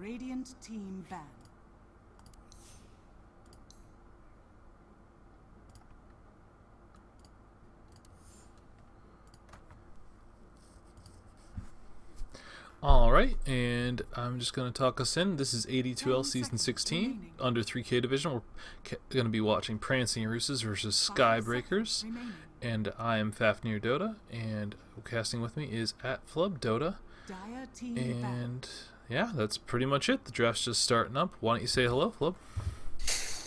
Radiant team ban. Alright, and I'm just going to talk us in. This is AD2L Season 16, under 3K Division. We're going to be watching Prancing Roosters versus Skybreakers, and I am Fafnir Dota, and casting with me is at Flub Dota, and yeah, that's pretty much it. The draft's just starting up. Why don't you say hello, Flub?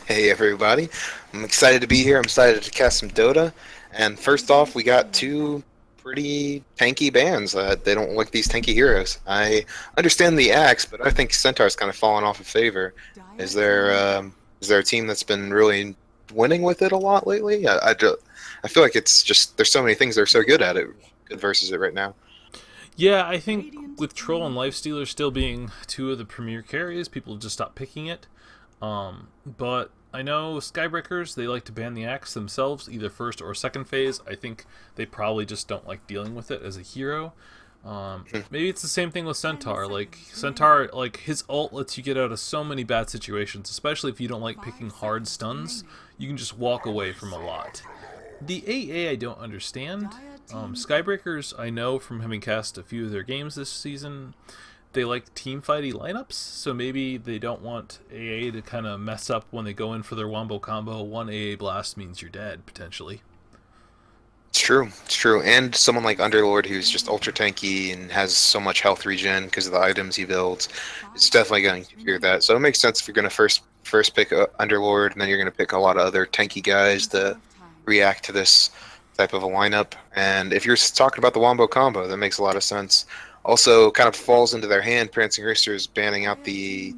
Hey everybody, I'm excited to be here. I'm excited to cast some Dota, and first off, we got two pretty tanky bands. They don't like these tanky heroes. I understand the axe, but I think Centaur's kind of fallen off of favor. Is there a team that's been really winning with it a lot lately? I feel like it's just there's so many things they're so good at it, good versus it right now. Yeah, I think with Troll and Lifestealer still being two of the premier carries, people have just stopped picking it. But I know Skybreakers, they like to ban the axe themselves, either first or second phase. I think they probably just don't like dealing with it as a hero. Maybe it's the same thing with Centaur. Like, Centaur, like, his ult lets you get out of so many bad situations, especially if you don't like picking hard stuns. You can just walk away from a lot. The AA I don't understand. Skybreakers, I know from having cast a few of their games this season, they like team-fighty lineups, so maybe they don't want AA to kind of mess up when they go in for their wombo combo. One AA blast means you're dead, potentially. It's true, and someone like Underlord who's just ultra tanky and has so much health regen because of the items he builds, is definitely going to fear that. So it makes sense if you're going to first pick Underlord, and then you're going to pick a lot of other tanky guys to react to this type of a lineup. And if you're talking about the wombo combo, that makes a lot of sense. Also, kind of falls into their hand. Prancing Roosters banning out the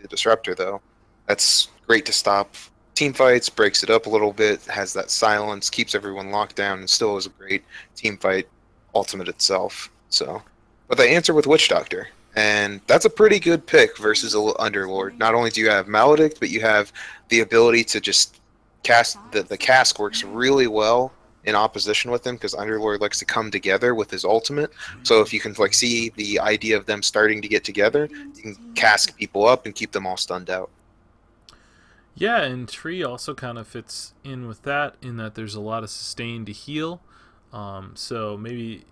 disruptor, though. That's great to stop team fights, breaks it up a little bit, has that silence, keeps everyone locked down, and still is a great team fight ultimate itself. So, but they answer with Witch Doctor, and that's a pretty good pick versus a Underlord. Not only do you have Maledict, but you have the ability to just cast. The cask works really well in opposition with him because Underlord likes to come together with his ultimate. So if you can like see the idea of them starting to get together, you can cask people up and keep them all stunned out. Yeah, and Tree also kind of fits in with that, in that there's a lot of sustain to heal. So maybe,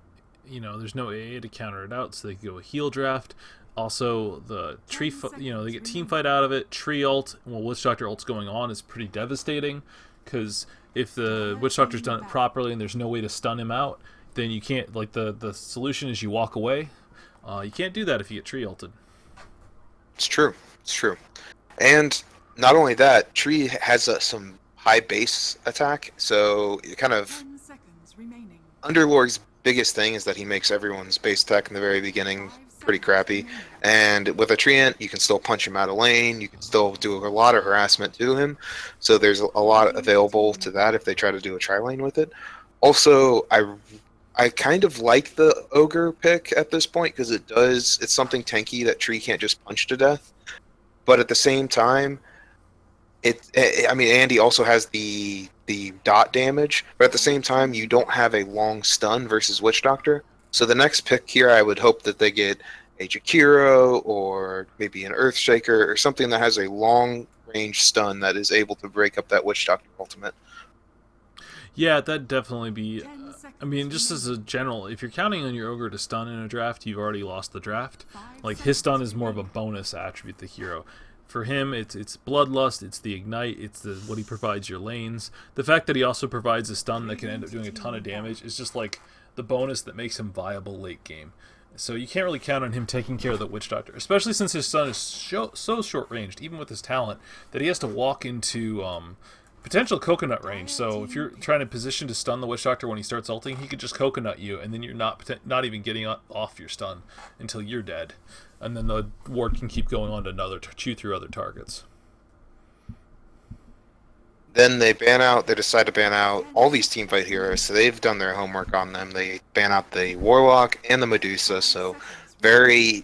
you know, there's no AA to counter it out, so they can go a heal draft. Also, the Tree, they get team fight out of it. Tree ult, while Witch Doctor ult's going on, is pretty devastating, because if the Witch Doctor's done it properly and there's no way to stun him out, then you can't, like, the solution is you walk away. You can't do that if you get Tree ulted. It's true. And not only that, Tree has some high base attack, so it kind of Underlord's biggest thing is that he makes everyone's base attack in the very beginning pretty crappy, and with a Treant you can still punch him out of lane, you can still do a lot of harassment to him, so there's a lot available to that if they try to do a tri-lane with it. Also, I kind of like the Ogre pick at this point because it's something tanky that Tree can't just punch to death, but at the same time I mean, Andy also has the dot damage, but at the same time, you don't have a long stun versus Witch Doctor. So the next pick here, I would hope that they get a Jakiro or maybe an Earthshaker or something that has a long range stun that is able to break up that Witch Doctor ultimate. Yeah, that'd definitely be... I mean, just as a general, if you're counting on your Ogre to stun in a draft, you've already lost the draft. Like, his stun is more of a bonus attribute to the hero. For him, it's Bloodlust, it's the Ignite, it's what he provides your lanes. The fact that he also provides a stun that can end up doing a ton of damage is just like the bonus that makes him viable late game. So you can't really count on him taking care of the Witch Doctor, especially since his stun is so short-ranged, even with his talent, that he has to walk into potential coconut range. So if you're trying to position to stun the Witch Doctor when he starts ulting, he could just coconut you, and then you're not even getting off your stun until you're dead. And then the ward can keep going on to chew through other targets. Then they decide to ban out all these teamfight heroes, so they've done their homework on them. They ban out the Warlock and the Medusa, so the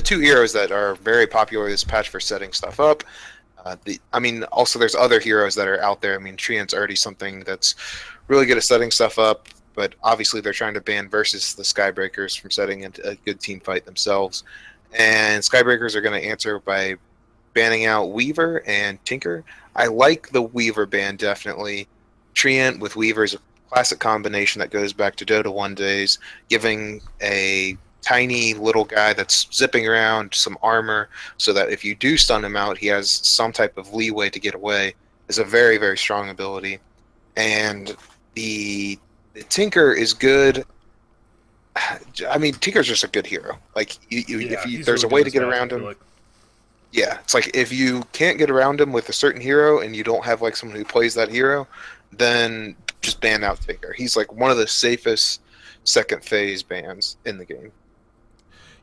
two heroes that are very popular this patch for setting stuff up. Also there's other heroes that are out there. I mean, Treant's already something that's really good at setting stuff up, but obviously they're trying to ban versus the Skybreakers from setting a good team fight themselves. and Skybreakers are going to answer by banning out Weaver and Tinker. I like the Weaver ban, definitely. Treant with Weaver is a classic combination that goes back to Dota 1 days, giving a tiny little guy that's zipping around some armor so that if you do stun him out, he has some type of leeway to get away. Is a very, very strong ability. And the Tinker is good. I mean, Tinker's just a good hero. Like, if there's a way to get around him, yeah, it's like if you can't get around him with a certain hero and you don't have like someone who plays that hero, then just ban out Tinker. He's like one of the safest second phase bans in the game.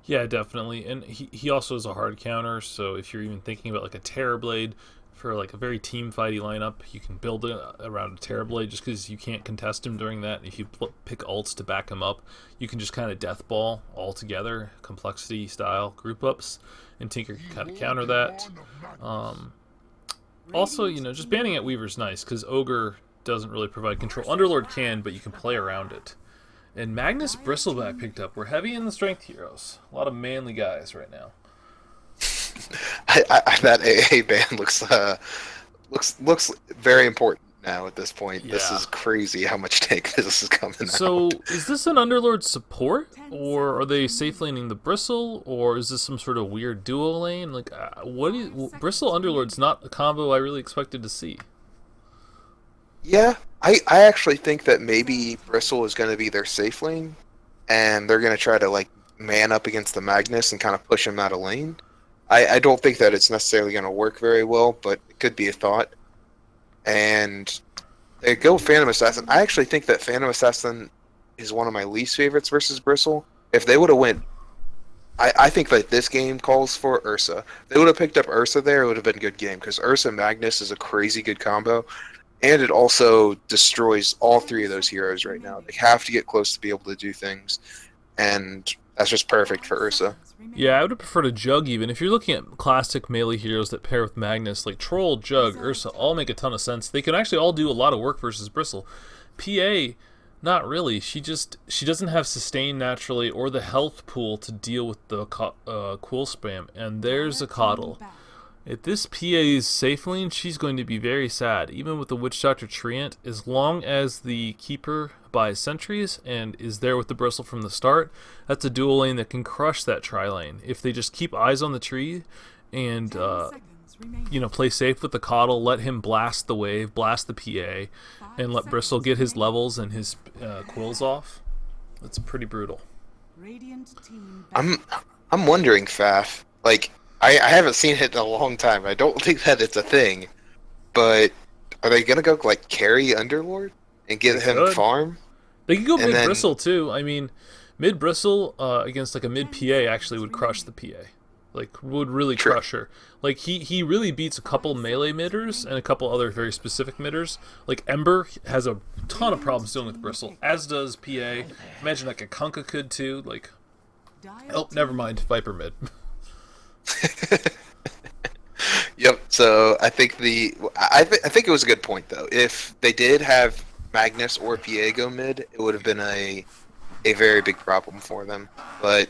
Yeah, definitely. And he also is a hard counter, so if you're even thinking about like a Terrorblade for like a very team fighty lineup, you can build it around a Terrorblade just because you can't contest him during that. If you pick ults to back him up, you can just kind of death ball all together, complexity style group ups, and Tinker can kind of counter that. Also, just banning at Weaver's nice because Ogre doesn't really provide control. Underlord can, but you can play around it. And Magnus Bristleback picked up. We're heavy in the strength heroes. A lot of manly guys right now. That AA ban looks very important now at this point. Yeah. This is crazy how much tank this is coming out. So, is this an Underlord support? Or are they safe laning the Bristle? Or is this some sort of weird duo lane? Like, Bristle Underlord's not a combo I really expected to see. Yeah, I actually think that maybe Bristle is going to be their safe lane, and they're going to try to like man up against the Magnus and kind of push him out of lane. I don't think that it's necessarily going to work very well, but it could be a thought. And they go Phantom Assassin. I actually think that Phantom Assassin is one of my least favorites versus Bristle. If they would have went, I think that this game calls for Ursa. If they would have picked up Ursa there, it would have been a good game because Ursa Magnus is a crazy good combo. And it also destroys all three of those heroes right now. They have to get close to be able to do things. And that's just perfect for Ursa. Yeah, I would have preferred a Jug even. If you're looking at classic melee heroes that pair with Magnus, like Troll, Jug, Ursa, all make a ton of sense. They can actually all do a lot of work versus Bristle. PA, not really. She doesn't have sustain naturally or the health pool to deal with the cool spam. And there's a Coddle. If this PA's safe lane, she's going to be very sad, even with the Witch Doctor Treant. As long as the Keeper buys sentries and is there with the Bristle from the start, that's a dual lane that can crush that tri-lane. If they just keep eyes on the tree and play safe with the Coddle, let him blast the wave, blast the PA, and let Bristle get his levels and his quills off, that's pretty brutal. I'm wondering, Faf, like, I haven't seen it in a long time. I don't think that it's a thing. But are they going to go, like, carry Underlord and get him farm? They could go mid-Bristle, too. I mean, mid-Bristle against, like, a mid-PA actually would crush the PA. Like, would really crush her. Like, he really beats a couple melee midders and a couple other very specific midders. Like, Ember has a ton of problems dealing with Bristle, as does PA. Imagine, like, a Kunkka could, too. Like, oh, never mind. Viper mid. Yep. So I think I think it was a good point though. If they did have Magnus or PA go mid, it would have been a very big problem for them. But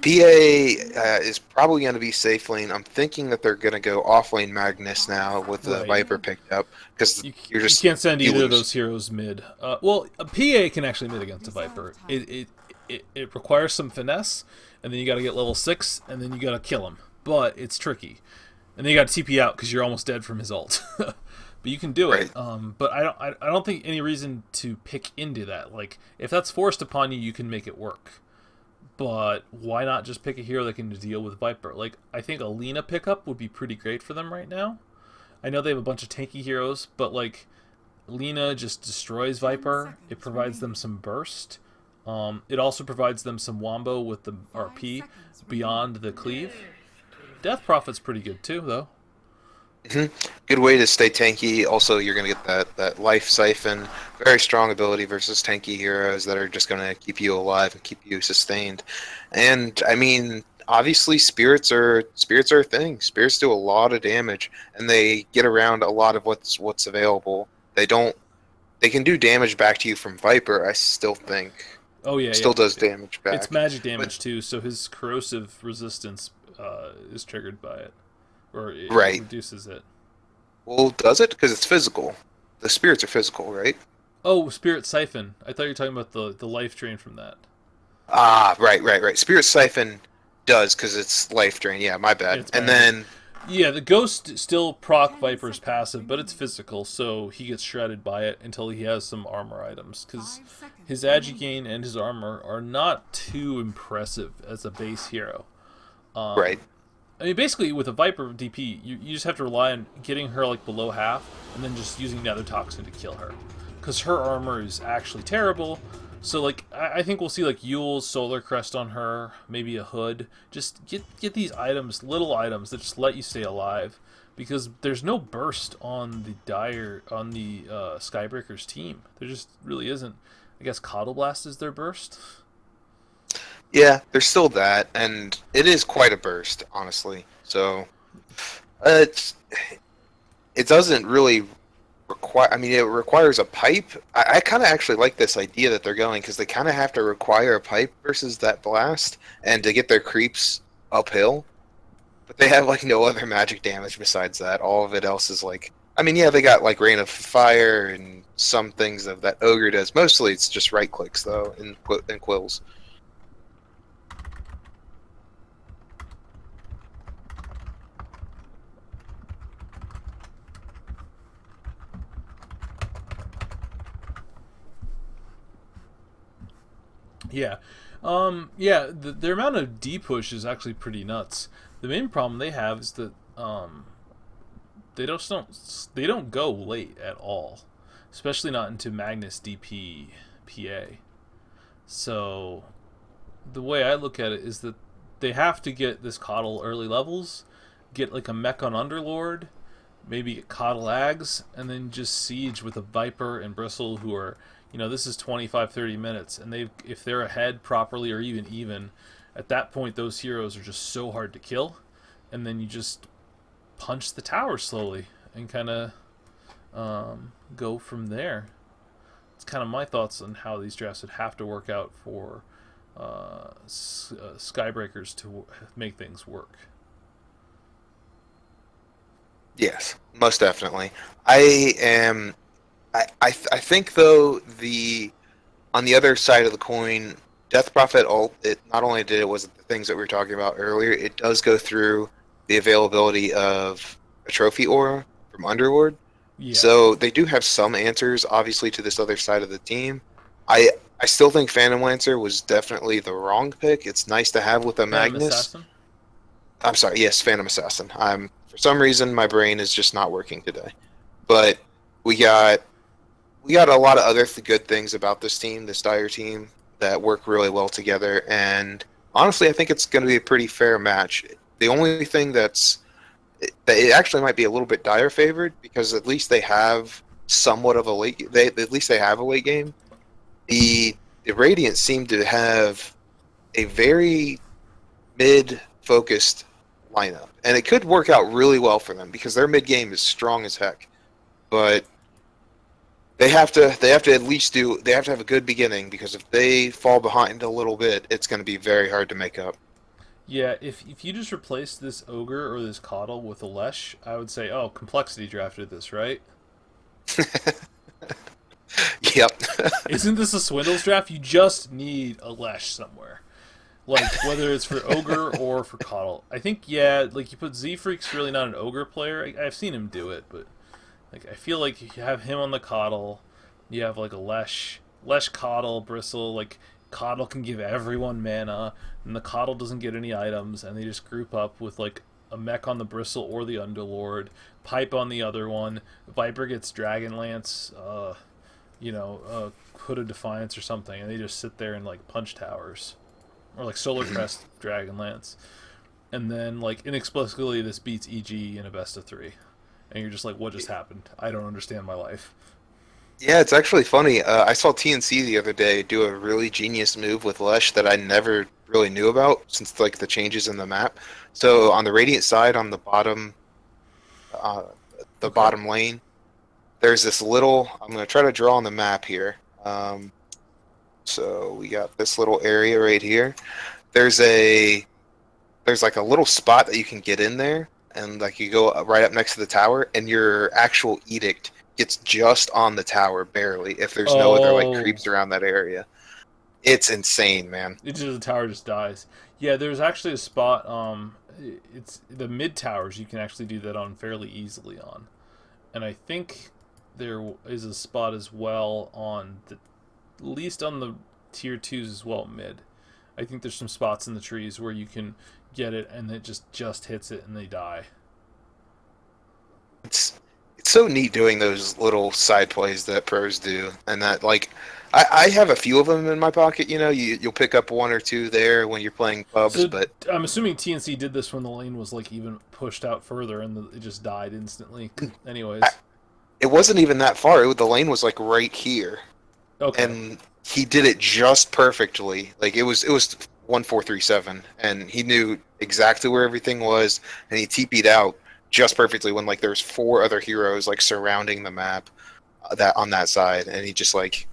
PA is probably going to be safe lane. I'm thinking that they're going to go off lane Magnus now with the Viper picked up because you can't send either of those heroes mid. Well, a PA can actually mid against a Viper. It requires some finesse. And then you got to get level 6, and then you got to kill him. But it's tricky. And then you got to TP out because you're almost dead from his ult. But you can do it. But I don't think any reason to pick into that. Like, if that's forced upon you, you can make it work. But why not just pick a hero that can deal with Viper? Like, I think a Lina pickup would be pretty great for them right now. I know they have a bunch of tanky heroes, but, like, Lina just destroys Viper. It provides them some burst. It also provides them some wombo with the RP beyond the cleave. Death Prophet's pretty good too, though. Good way to stay tanky. Also, you're going to get that life siphon. Very strong ability versus tanky heroes that are just going to keep you alive and keep you sustained. And, I mean, obviously spirits are a thing. Spirits do a lot of damage, and they get around a lot of what's available. They can do damage back to you from Viper, I still think. Oh yeah, Still yeah. does damage It's back. magic But damage too, so his corrosive resistance is triggered by it, or it right. reduces it. Well, does it? Because it's physical. The spirits are physical, right? Oh, Spirit Siphon. I thought you were talking about the life drain from that. Ah, right. Spirit Siphon does because it's life drain. Yeah, my Yeah, bad. it's And magic. then Yeah, the ghost still proc Viper's passive, but it's physical, so he gets shredded by it until he has some armor items. Because his agi gain and his armor are not too impressive as a base hero. right. I mean, basically, with a Viper DP, you just have to rely on getting her like below half, and then just using Nether Toxin to kill her, because her armor is actually terrible. So like, I think we'll see like Yule's Solar Crest on her, maybe a hood. Just get these items, little items that just let you stay alive, because there's no burst on the Skybreakers team. There just really isn't. I guess Coddle Blast is their burst. Yeah, there's still that, and it is quite a burst, honestly. So it's it doesn't really require. I mean, it requires a pipe. I kind of actually like this idea that they're going because they kind of have to require a pipe versus that blast, and to get their creeps uphill. But they have like no other magic damage besides that. All of it else is like. I mean, yeah, they got like Rain of Fire and some things of that ogre does. Mostly, it's just right clicks though, in quills. Yeah. Yeah, their amount of D push is actually pretty nuts. The main problem they have is that they don't go late at all, especially not into Magnus DP PA. So the way I look at it is that they have to get this Coddle early levels, get like a mech on Underlord, maybe get Coddle Ags, and then just siege with a Viper and Bristle who are, this is 25-30 minutes, and if they're ahead properly or even, at that point those heroes are just so hard to kill, and then you just punch the tower slowly and kind of go from there. It's kind of my thoughts on how these drafts would have to work out for Skybreakers to make things work. Yes, most definitely. I am. I think though the on the other side of the coin, Death Prophet ult. It not only did it was the things that we were talking about earlier. It does go through the availability of a trophy aura from Underlord. Yeah, So they do have some answers, obviously, to this other side of the team. I I still think Phantom Lancer was definitely the wrong pick. It's nice to have with a Phantom Magnus. Assassin. I'm sorry, yes, Phantom Assassin. I'm for some reason my brain is just not working today. But we got we got a lot of other good things about this team, this Dire team, that work really well together. And honestly, I think it's going to be a pretty fair match. The only thing that it actually might be a little bit Dire favored because at least they have somewhat of a late. They at least they have a late game. The Radiant seem to have a very mid focused lineup, and it could work out really well for them because their mid game is strong as heck. But they have to at least they have to have a good beginning because if they fall behind a little bit, it's going to be very hard to make up. Yeah, if you just replace this ogre or this coddle with a lesh, I would say, oh, complexity drafted this, right? Yep. Isn't this a Swindles draft? You just need a lesh somewhere. Like, whether it's for ogre or for coddle. I think, yeah, like you put Z Freak's really not an ogre player. I've seen him do it, but like I feel like you have him on the coddle, you have like a lesh coddle, bristle, like coddle can give everyone mana, and the coddle doesn't get any items, and they just group up with like a mech on the bristle or the underlord, pipe on the other one, Viper gets Dragonlance, Hood of Defiance or something, and they just sit there and like punch towers. Or like Solar Crest Dragonlance. And then like inexplicably this beats EG in a best of three. And you're just like, what just happened? I don't understand my life. Yeah, it's actually funny. I saw TNC the other day do a really genius move with Lesh that I never really knew about since like the changes in the map. So on the Radiant side, on uh, the Okay. bottom lane, there's this little. I'm gonna try to draw on the map here. So we got this little area right here. There's a there's like a little spot that you can get in there, and like you go right up next to the tower, and your actual edict gets just on the tower barely. If there's no other like Oh, creeps around that area, it's insane, man. it's just the tower just dies. Yeah, there's actually a spot. It's the mid towers. You can actually do that on fairly easily on, and I think there is a spot as well on the at least on the tier twos as well mid. I think there's some spots in the trees where you can get it and it just hits it and they die. It's it's so neat doing those little side plays that pros do, and that like I have a few of them in my pocket. You know, you'll pick up one or two there when you're playing pubs, So but I'm assuming TNC did this when the lane was like even pushed out further and it just died instantly. I, Anyways, it wasn't even that far. The lane was like right here, okay. and he did it just perfectly. Like it was 1437, and he knew exactly where everything was, and he TP'd out just perfectly when like there's four other heroes like surrounding the map that on that side, and he just like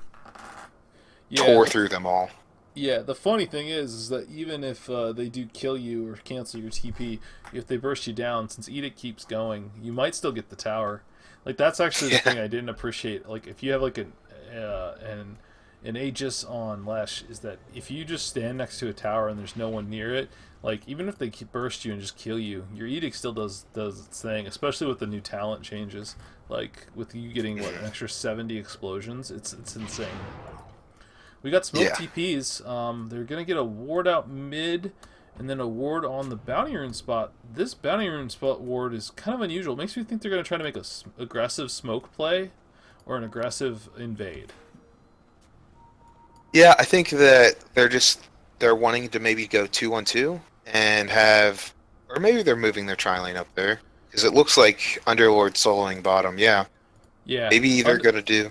Yeah, tore through them all. yeah. The funny thing is that even if they do kill you or cancel your TP, if they burst you down, since Edict keeps going, you might still get the tower. Like that's actually the Yeah, thing I didn't appreciate. Like if you have like an Aegis on Lesh, is that if you just stand next to a tower and there's no one near it, like even if they burst you and just kill you, your Edict still does its thing. Especially with the new talent changes, like with you getting what an extra 70 explosions, it's insane. We got smoke yeah. TPs. They're gonna get a ward out mid, and then a ward on the bounty rune spot. This bounty rune spot ward is kind of unusual. It makes me think they're gonna try to make a aggressive smoke play, or an aggressive invade. Yeah, I think that they're wanting to maybe go 2-on-2 and have, or maybe they're moving their tri lane up there because it looks like Underlord soloing bottom. Yeah, Yeah, maybe they're gonna do.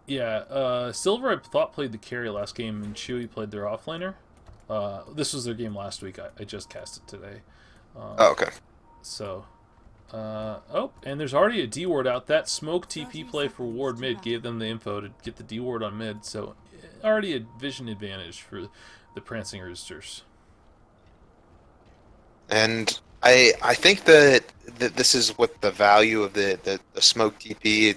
yeah. Silver I thought played the carry last game, and Chewy played their offlaner. This was their game last week. I just cast it today. Oh, okay. So, oh, and there's already a D ward out. That smoke TP play for ward mid gave them the info to get the D ward on mid. So, already a vision advantage for the Prancing Roosters. And I think that this is what the value of the smoke TP.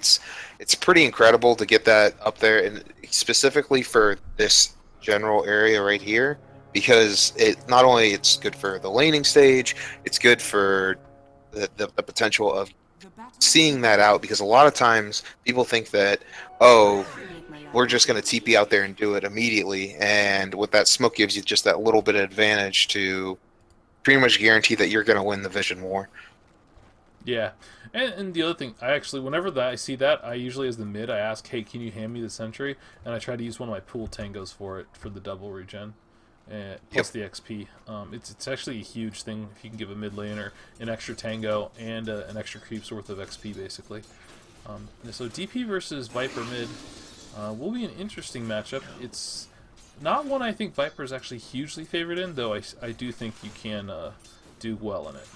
It's pretty incredible to get that up there, and specifically for this general area right here, because it not only it's good for the laning stage, it's good for the potential of seeing that out, because a lot of times people think that, oh, we're just going to TP out there and do it immediately, and what that smoke gives you just that little bit of advantage to pretty much guarantee that you're going to win the vision war. Yeah, and the other thing, I actually whenever that I see that, I usually as the mid I ask, hey, can you hand me the sentry? And I try to use one of my pool tangos for it for the double regen. Yep. Plus the XP. It's actually a huge thing if you can give a mid laner an extra tango and an extra creep's worth of XP, basically. So DP versus Viper mid will be an interesting matchup. It's not one I think Viper is actually hugely favored in, though I do think you can do well in it.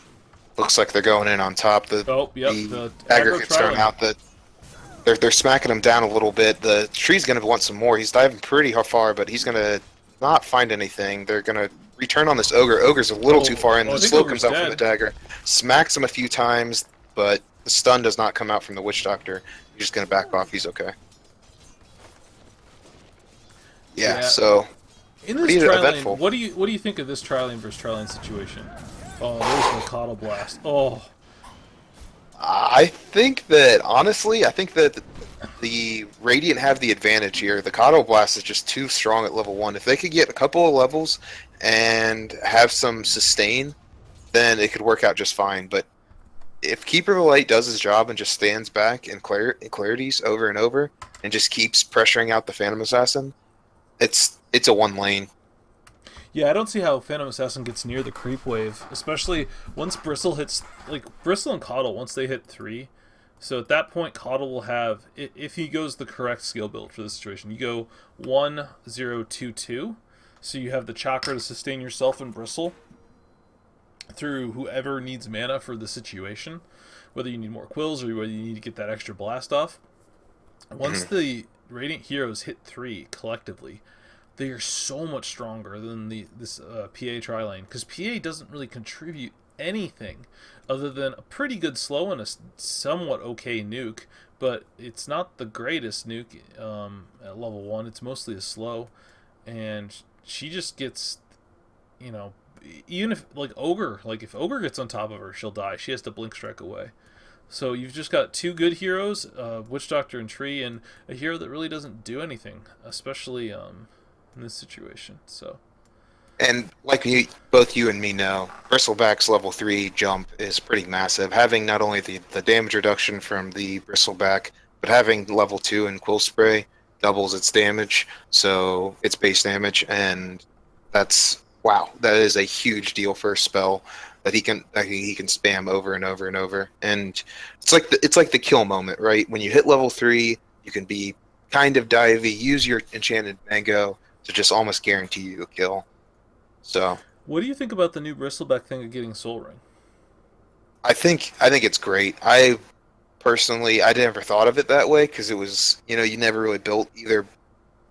Looks like they're going in on top. Oh, yep, The the dagger aggro gets thrown trialing. out. They're smacking him down a little bit. The tree's going to want some more. He's diving pretty far, but he's going to not find anything. They're going to return on this ogre. Ogre's a little too far in. Oh, I The think slow Ogre's comes out from the dead. dagger. Smacks him a few times, but the stun does not come out from the witch doctor. He's just going to back off. He's okay. Yeah, Yeah. so In this pretty tri lane, eventful. what do you think of this tri lane versus tri lane situation? Oh, there's the Coddle Blast. Oh, I think that honestly, I think that the Radiant have the advantage here. The Kato Blast is just too strong at level 1. If they could get a couple of levels and have some sustain, then it could work out just fine. But if Keeper of the Light does his job and just stands back in clarities over and over and just keeps pressuring out the Phantom Assassin, it's a one lane. yeah, I don't see how Phantom Assassin gets near the creep wave, especially once Bristle hits, like, Bristle and Coddle, once they hit 3. So at that point, Coddle will have, if he goes the correct skill build for this situation, you go 1-0-2-2. So you have the chakra to sustain yourself and Bristle through whoever needs mana for the situation, whether you need more quills or whether you need to get that extra blast off. Once the Radiant Heroes hit 3 collectively, they are so much stronger than this PA tri-lane, because PA doesn't really contribute anything other than a pretty good slow and a somewhat okay nuke, but it's not the greatest nuke at level 1. It's mostly a slow, and she just gets, you know, even if like if Ogre gets on top of her, she'll die. She has to blink strike away. So you've just got two good heroes, Witch Doctor and Tree, and a hero that really doesn't do anything, especially in this situation. So, and like both you and me know, Bristleback's level 3 jump is pretty massive. Having not only the damage reduction from the Bristleback, but having level 2 in Quill Spray doubles its damage, so its base damage, and that's wow, that is a huge deal for a spell that he can spam over and over and over. And it's like the kill moment, right? When you hit level 3, you can be kind of divey, use your enchanted mango to just almost guarantee you a kill. So, what do you think about the new Bristleback thing of getting Soul Ring? I think it's great. I personally, I never thought of it that way because it was, you never really built either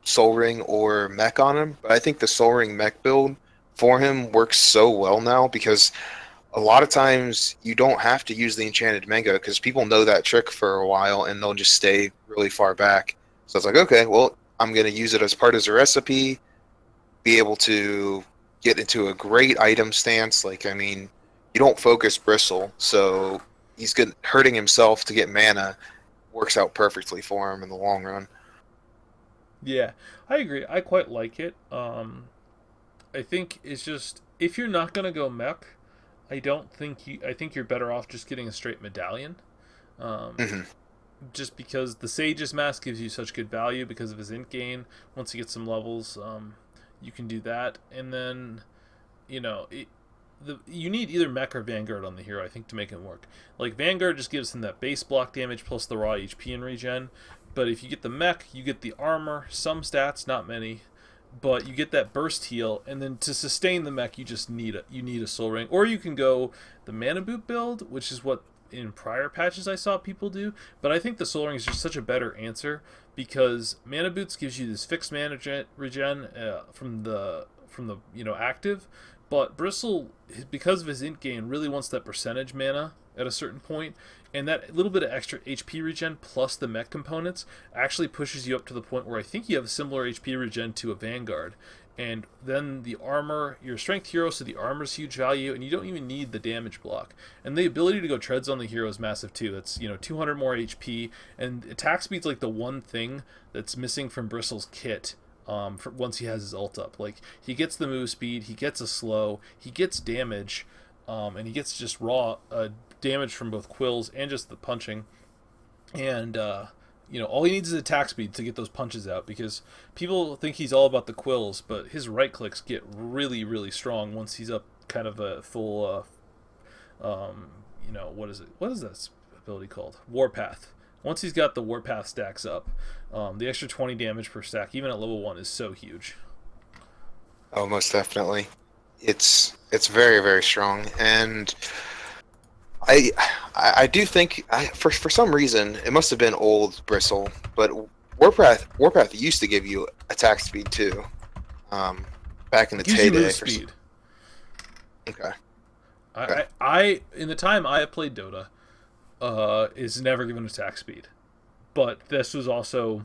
Soul Ring or mech on him. But I think the Soul Ring mech build for him works so well now, because a lot of times you don't have to use the enchanted mango because people know that trick for a while and they'll just stay really far back. So it's like, okay, well, I'm going to use it as part of the recipe, be able to get into a great item stance. Like, I mean, you don't focus Bristle, so he's good hurting himself to get mana. Works out perfectly for him in the long run. Yeah, I agree. I quite like it. I think it's just, if you're not gonna go mech, I think you're better off just getting a straight medallion. Just because the Sage's Mask gives you such good value because of his int gain. Once you get some levels, you can do that, and then you need either mech or Vanguard on the hero, I think, to make him work. Like, Vanguard just gives him that base block damage plus the raw HP and regen, but if you get the mech, you get the armor, some stats, not many, but you get that burst heal, and then to sustain the mech, you just need a Soul Ring. Or you can go the Mana Boot build, which is what in prior patches I saw people do, but I think the Soul Ring is just such a better answer, because Mana Boots gives you this fixed mana regen from the active, but Bristle, because of his int gain, really wants that percentage mana at a certain point, and that little bit of extra HP regen plus the mech components actually pushes you up to the point where I think you have a similar HP regen to a Vanguard. And then the armor, you're a strength hero, so the armor's huge value, and you don't even need the damage block. And the ability to go treads on the hero is massive too. That's 200 more HP, and attack speed's like the one thing that's missing from Bristle's kit. Once he has his ult up, like, he gets the move speed, he gets a slow, he gets damage, and he gets just raw damage from both quills and just the punching, and all he needs is attack speed to get those punches out, because people think he's all about the quills, but his right clicks get really, really strong once he's up kind of a full what is that ability called? Warpath. Once he's got the Warpath stacks up, the extra 20 damage per stack, even at level 1, is so huge. Oh, most definitely. It's very, very strong, and I do think, for some reason, it must have been old Bristle, but Warpath used to give you attack speed too, back in the heyday. Speed. Okay. I in the time I have played Dota, is never given attack speed, but this was also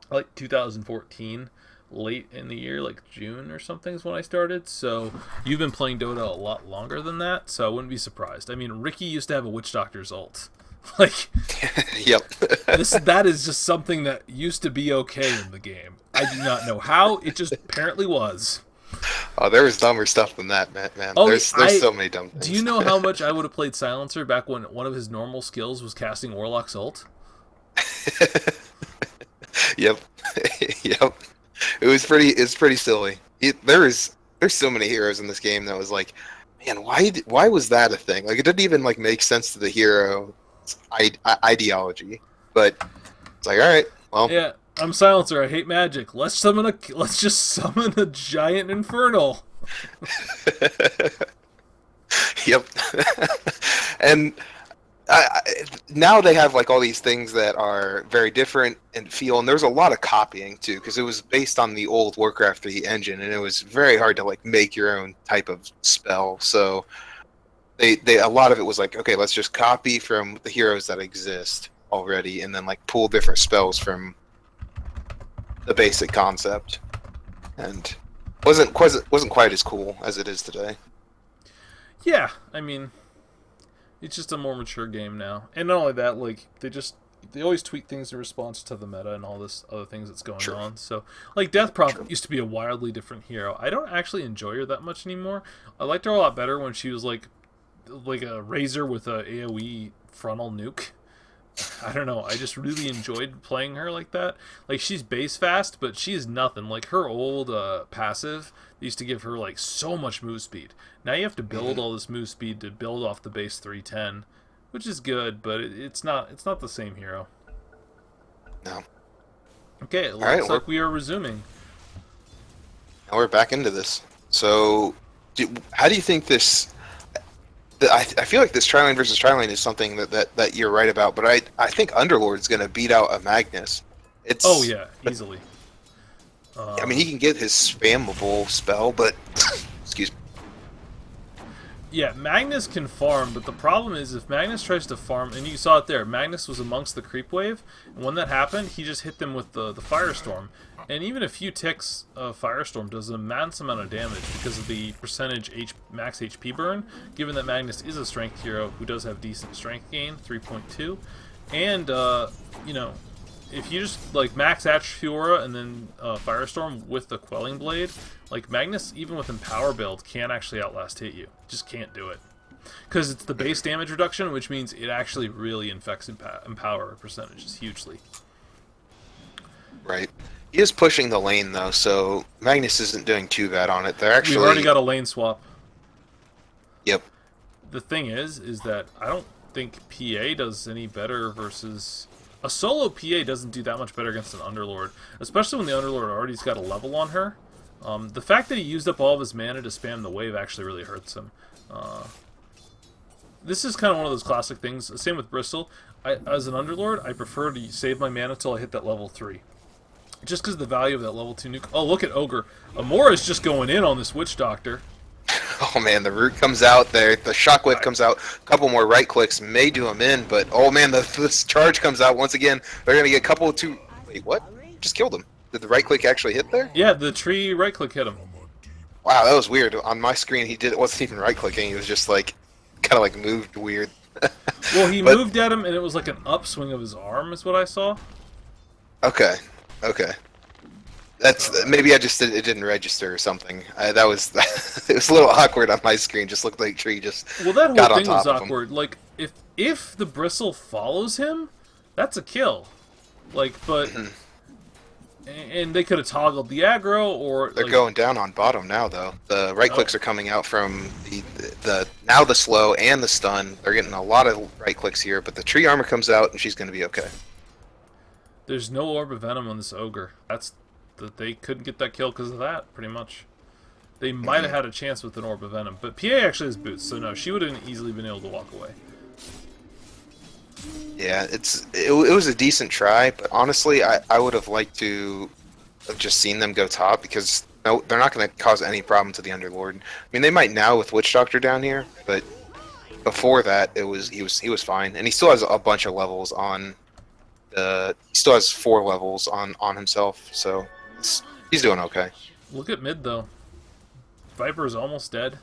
like 2014, late in the year, like June or something is when I started. So you've been playing Dota a lot longer than that, so I wouldn't be surprised. I mean, Ricky used to have a Witch Doctor's ult. Like, yep. that is just something that used to be okay in the game. I do not know how, it just apparently was. Oh, there was dumber stuff than that, man. Oh, there's so many dumb things. Do you know how much I would have played Silencer back when one of his normal skills was casting Warlock's ult? Yep. Yep. It's pretty silly. There's so many heroes in this game that was like, man, why was that a thing? Like, it didn't even like make sense to the hero's ideology. But it's like, all right, well, yeah, I'm Silencer. I hate magic. Let's just summon a giant infernal. Yep. And Now they have like all these things that are very different and feel, and there's a lot of copying too because it was based on the old Warcraft 3 engine, and it was very hard to like make your own type of spell. So they a lot of it was like, okay, let's just copy from the heroes that exist already, and then like pull different spells from the basic concept, and wasn't quite as cool as it is today. Yeah, I mean, it's just a more mature game now, and not only that, like they always tweak things in response to the meta and all this other things that's going Sure. on. So, like Death Prophet used to be a wildly different hero. I don't actually enjoy her that much anymore. I liked her a lot better when she was like a Razor with a AOE frontal nuke. I don't know. I just really enjoyed playing her like that. Like she's base fast, but she's nothing. Like her old passive used to give her like so much move speed. Now you have to build all this move speed to build off the base 310, which is good, but it's not the same hero. No. Okay, it looks like we are resuming. Now we're back into this. So, how do you think this? I feel like this tri-lane versus tri-lane is something that you're right about, but I think Underlord's going to beat out a Magnus. Oh yeah, easily. I mean, he can get his spammable spell, but excuse me. Yeah, Magnus can farm, but the problem is if Magnus tries to farm, and you saw it there, Magnus was amongst the creep wave, and when that happened, he just hit them with the Firestorm. And even a few ticks of Firestorm does an immense amount of damage because of the percentage max HP burn, given that Magnus is a strength hero who does have decent strength gain, 3.2. And, you know, if you just like max Atrophy Aura and then Firestorm with the Quelling Blade, like Magnus, even with Empower build, can't actually outlast hit you. Just can't do it. Because it's the base damage reduction, which means it actually really infects Empower percentages hugely. Right. He is pushing the lane though, so Magnus isn't doing too bad on it. They're actually. We've already got a lane swap. Yep. The thing is that I don't think PA does any better versus. A solo PA doesn't do that much better against an Underlord, especially when the Underlord already's got a level on her. The fact that he used up all of his mana to spam the wave actually really hurts him. This is kind of one of those classic things. Same with Bristle. As an Underlord, I prefer to save my mana till I hit that level 3. Just because of the value of that level 2 nuke. Oh, look at Ogre. Amora is just going in on this Witch Doctor. Oh man, the root comes out there. The shockwave comes out. A couple more right clicks may do him in, but oh man, this charge comes out once again. They're gonna get a couple of two. Wait, what? Just killed him. Did the right click actually hit there? Yeah, the tree right click hit him. Wow, that was weird. On my screen, it wasn't even right clicking. He was just like, kind of like moved weird. Well, he moved at him, and it was like an upswing of his arm, is what I saw. Okay, okay. That's maybe it didn't register or something. That was it was a little awkward on my screen. Just looked like Tree just that got whole on thing was top of him. awkward. Like if the Bristle follows him, that's a kill. Like, but and they could have toggled the aggro, or They're like, going down on bottom now though. The right clicks are coming out from the now the slow and the stun. They're getting a lot of right clicks here, but the Tree armor comes out and she's going to be okay. There's no Orb of Venom on this Ogre. They couldn't get that kill because of that, pretty much. They might have had a chance with an Orb of Venom, but PA actually has boots, so no, she would have easily been able to walk away. Yeah, it was a decent try, but honestly, I would have liked to have just seen them go top because no, they're not going to cause any problem to the Underlord. I mean, they might now with Witch Doctor down here, but before that, he was fine, and he still has a bunch of levels on. He still has 4 levels on himself, so he's doing okay. Look at mid though. Viper is almost dead,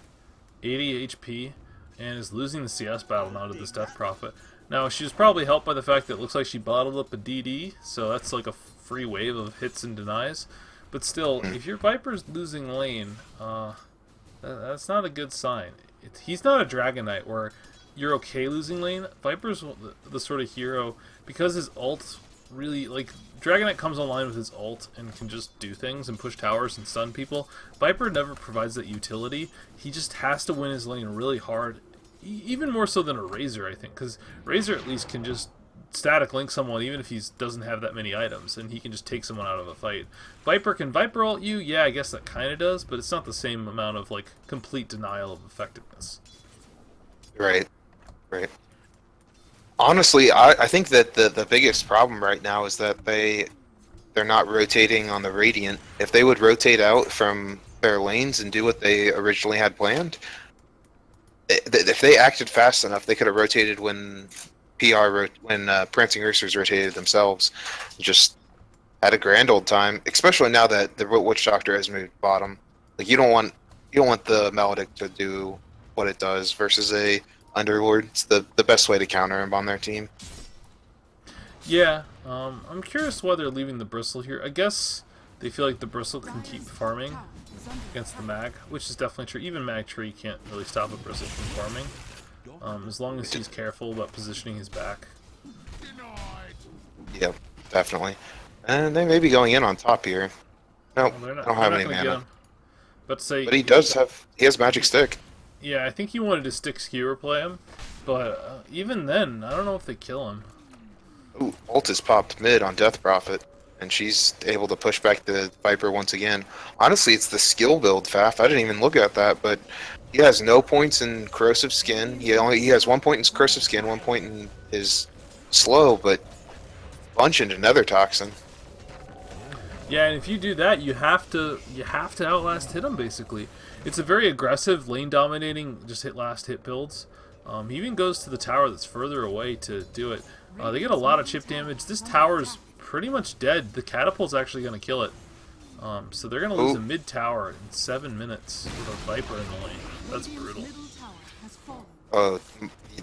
80 HP, and is losing the CS battle now to this Death Prophet. Now she was probably helped by the fact that it looks like she bottled up a DD, so that's like a free wave of hits and denies. But still, if your Viper's losing lane, that's not a good sign. He's not a Dragon Knight where you're okay losing lane. Viper's the sort of hero, because his ult really, like, Dragon Knight comes online with his ult and can just do things and push towers and stun people. Viper never provides that utility. He just has to win his lane really hard, even more so than a Razor, I think, because Razor at least can just static link someone even if he doesn't have that many items, and he can just take someone out of a fight. Can Viper ult you? Yeah, I guess that kind of does, but it's not the same amount of, like, complete denial of effectiveness. Right. Honestly, I think that the biggest problem right now is that they're not rotating on the Radiant. If they would rotate out from their lanes and do what they originally had planned, if they acted fast enough, they could have rotated when Prancing Roosters rotated themselves. Just had a grand old time, especially now that the Witch Doctor has moved bottom. Like you don't want the Maledict to do what it does versus a Underlord. It's the best way to counter him on their team. Yeah, I'm curious why they're leaving the Bristle here. I guess they feel like the Bristle can keep farming against the Mag, which is definitely true. Even Mag Tree can't really stop a Bristle from farming, as long as he's careful about positioning his back. Yep, definitely. And they may be going in on top here. No, Well, I don't have any mana. But say, But he has Magic Stick. yeah, I think he wanted to stick skewer play him, but even then, I don't know if they kill him. Ooh, ult is popped mid on Death Prophet, and she's able to push back the Viper once again. Honestly, it's the skill build, Faf. I didn't even look at that, but he has no points in Corrosive Skin. He has 1 point in Corrosive Skin, 1 point in his slow, but bunch into Nether Toxin. Yeah, and if you do that, you have to outlast hit him basically. It's a very aggressive lane dominating just hit last hit builds. He even goes to the tower that's further away to do it. They get a lot of chip damage. This tower's pretty much dead. The catapult's actually going to kill it. So they're going to lose a mid tower in 7 minutes with a Viper in the lane. That's brutal. Oh,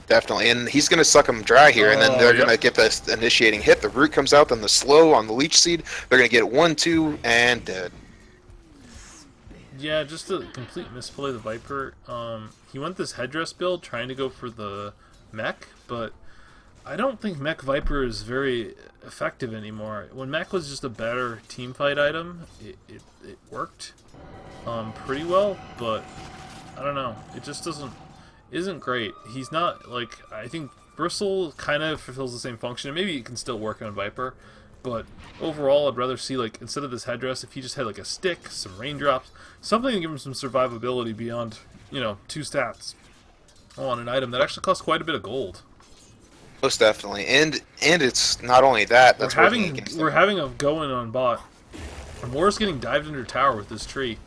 definitely. And he's going to suck him dry here, and then they're going to get this initiating hit. The root comes out, then the slow on the Leech Seed. They're going to get 1, 2, and dead. Yeah, just a complete misplay of the Viper. He went this headdress build trying to go for the mech, but I don't think Mech Viper is very effective anymore. When Mech was just a better teamfight item, it worked pretty well, but I don't know. It just isn't great. He's not, like, I think Bristle kind of fulfills the same function, and maybe it can still work on Viper, but overall I'd rather see, like, instead of this headdress, if he just had, like, a stick, some raindrops, something to give him some survivability beyond, 2 stats on an item that actually costs quite a bit of gold. Most definitely. And it's not only that, that's we're having a go-in on bot. And Moore's getting dived into tower with this tree.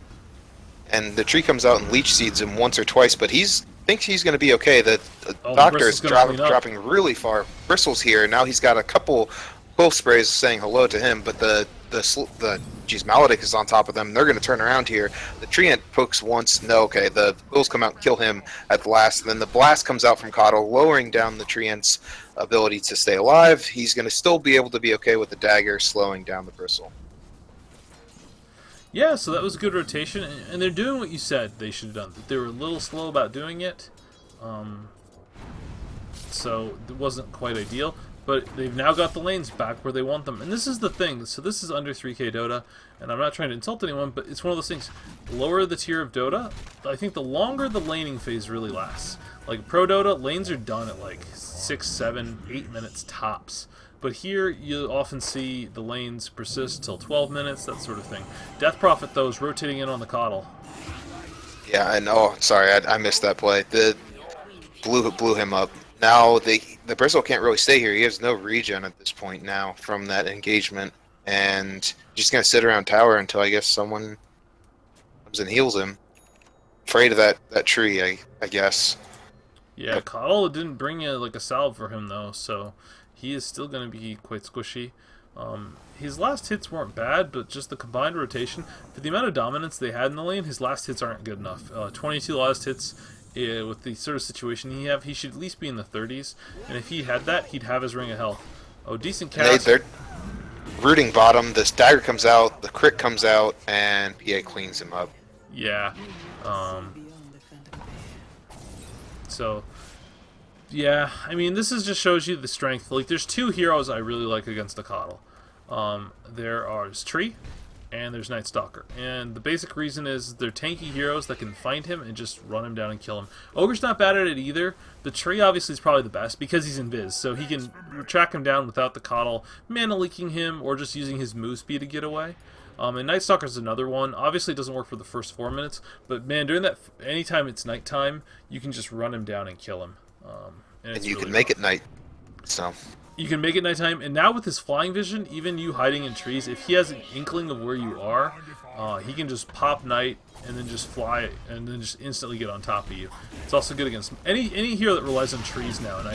And the tree comes out and leech seeds him once or twice, but thinks he's going to be okay. The Doctor is dropping really far. Bristle's here. Now he's got a couple Quill Sprays saying hello to him, but the Maledict is on top of them. They're going to turn around here. The Treant pokes once. No, okay. The Quills come out and kill him at the last. And then the Blast comes out from Coddle, lowering down the Treant's ability to stay alive. He's going to still be able to be okay with the dagger, slowing down the Bristle. Yeah, so that was a good rotation, and they're doing what you said they should have done. They were a little slow about doing it, so it wasn't quite ideal. But they've now got the lanes back where they want them. And this is the thing. So this is under 3K Dota, and I'm not trying to insult anyone, but it's one of those things. Lower the tier of Dota, I think the longer the laning phase really lasts. Like Pro Dota, lanes are done at like 6, 7, 8 minutes tops. But here, you often see the lanes persist till 12 minutes, that sort of thing. Death Prophet, though, is rotating in on the Coddle. Yeah, I know. Sorry, I missed that play. The blew him up. Now the Bristle can't really stay here. He has no regen at this point now from that engagement, and just gonna sit around tower until I guess someone comes and heals him. Afraid of that tree, I guess. Yeah, but Coddle didn't bring like a salve for him though, so he is still gonna be quite squishy. His last hits weren't bad, but just the combined rotation for the amount of dominance they had in the lane, his last hits aren't good enough. 22 last hits. With the sort of situation he should at least be in the 30s, and if he had that, he'd have his ring of health. Oh, decent cast. They're rooting bottom. This dagger comes out, the crit comes out, and PA cleans him up. Yeah. So, yeah, I mean, this just shows you the strength. Like, there's 2 heroes I really like against the Coddle. There's Tree, and there's Night Stalker. And the basic reason is they're tanky heroes that can find him and just run him down and kill him. Ogre's not bad at it either. The Tree obviously is probably the best because he's invis, so he can track him down without the Coddle mana leaking him or just using his move speed to get away. And Night Stalker's another one. Obviously it doesn't work for the first 4 minutes, but man, during that, anytime it's nighttime, you can just run him down and kill him. And you really can make it night. So You can make it nighttime, and now with his flying vision, even you hiding in trees, if he has an inkling of where you are, he can just pop night and then just fly and then just instantly get on top of you. It's also good against any hero that relies on trees now. And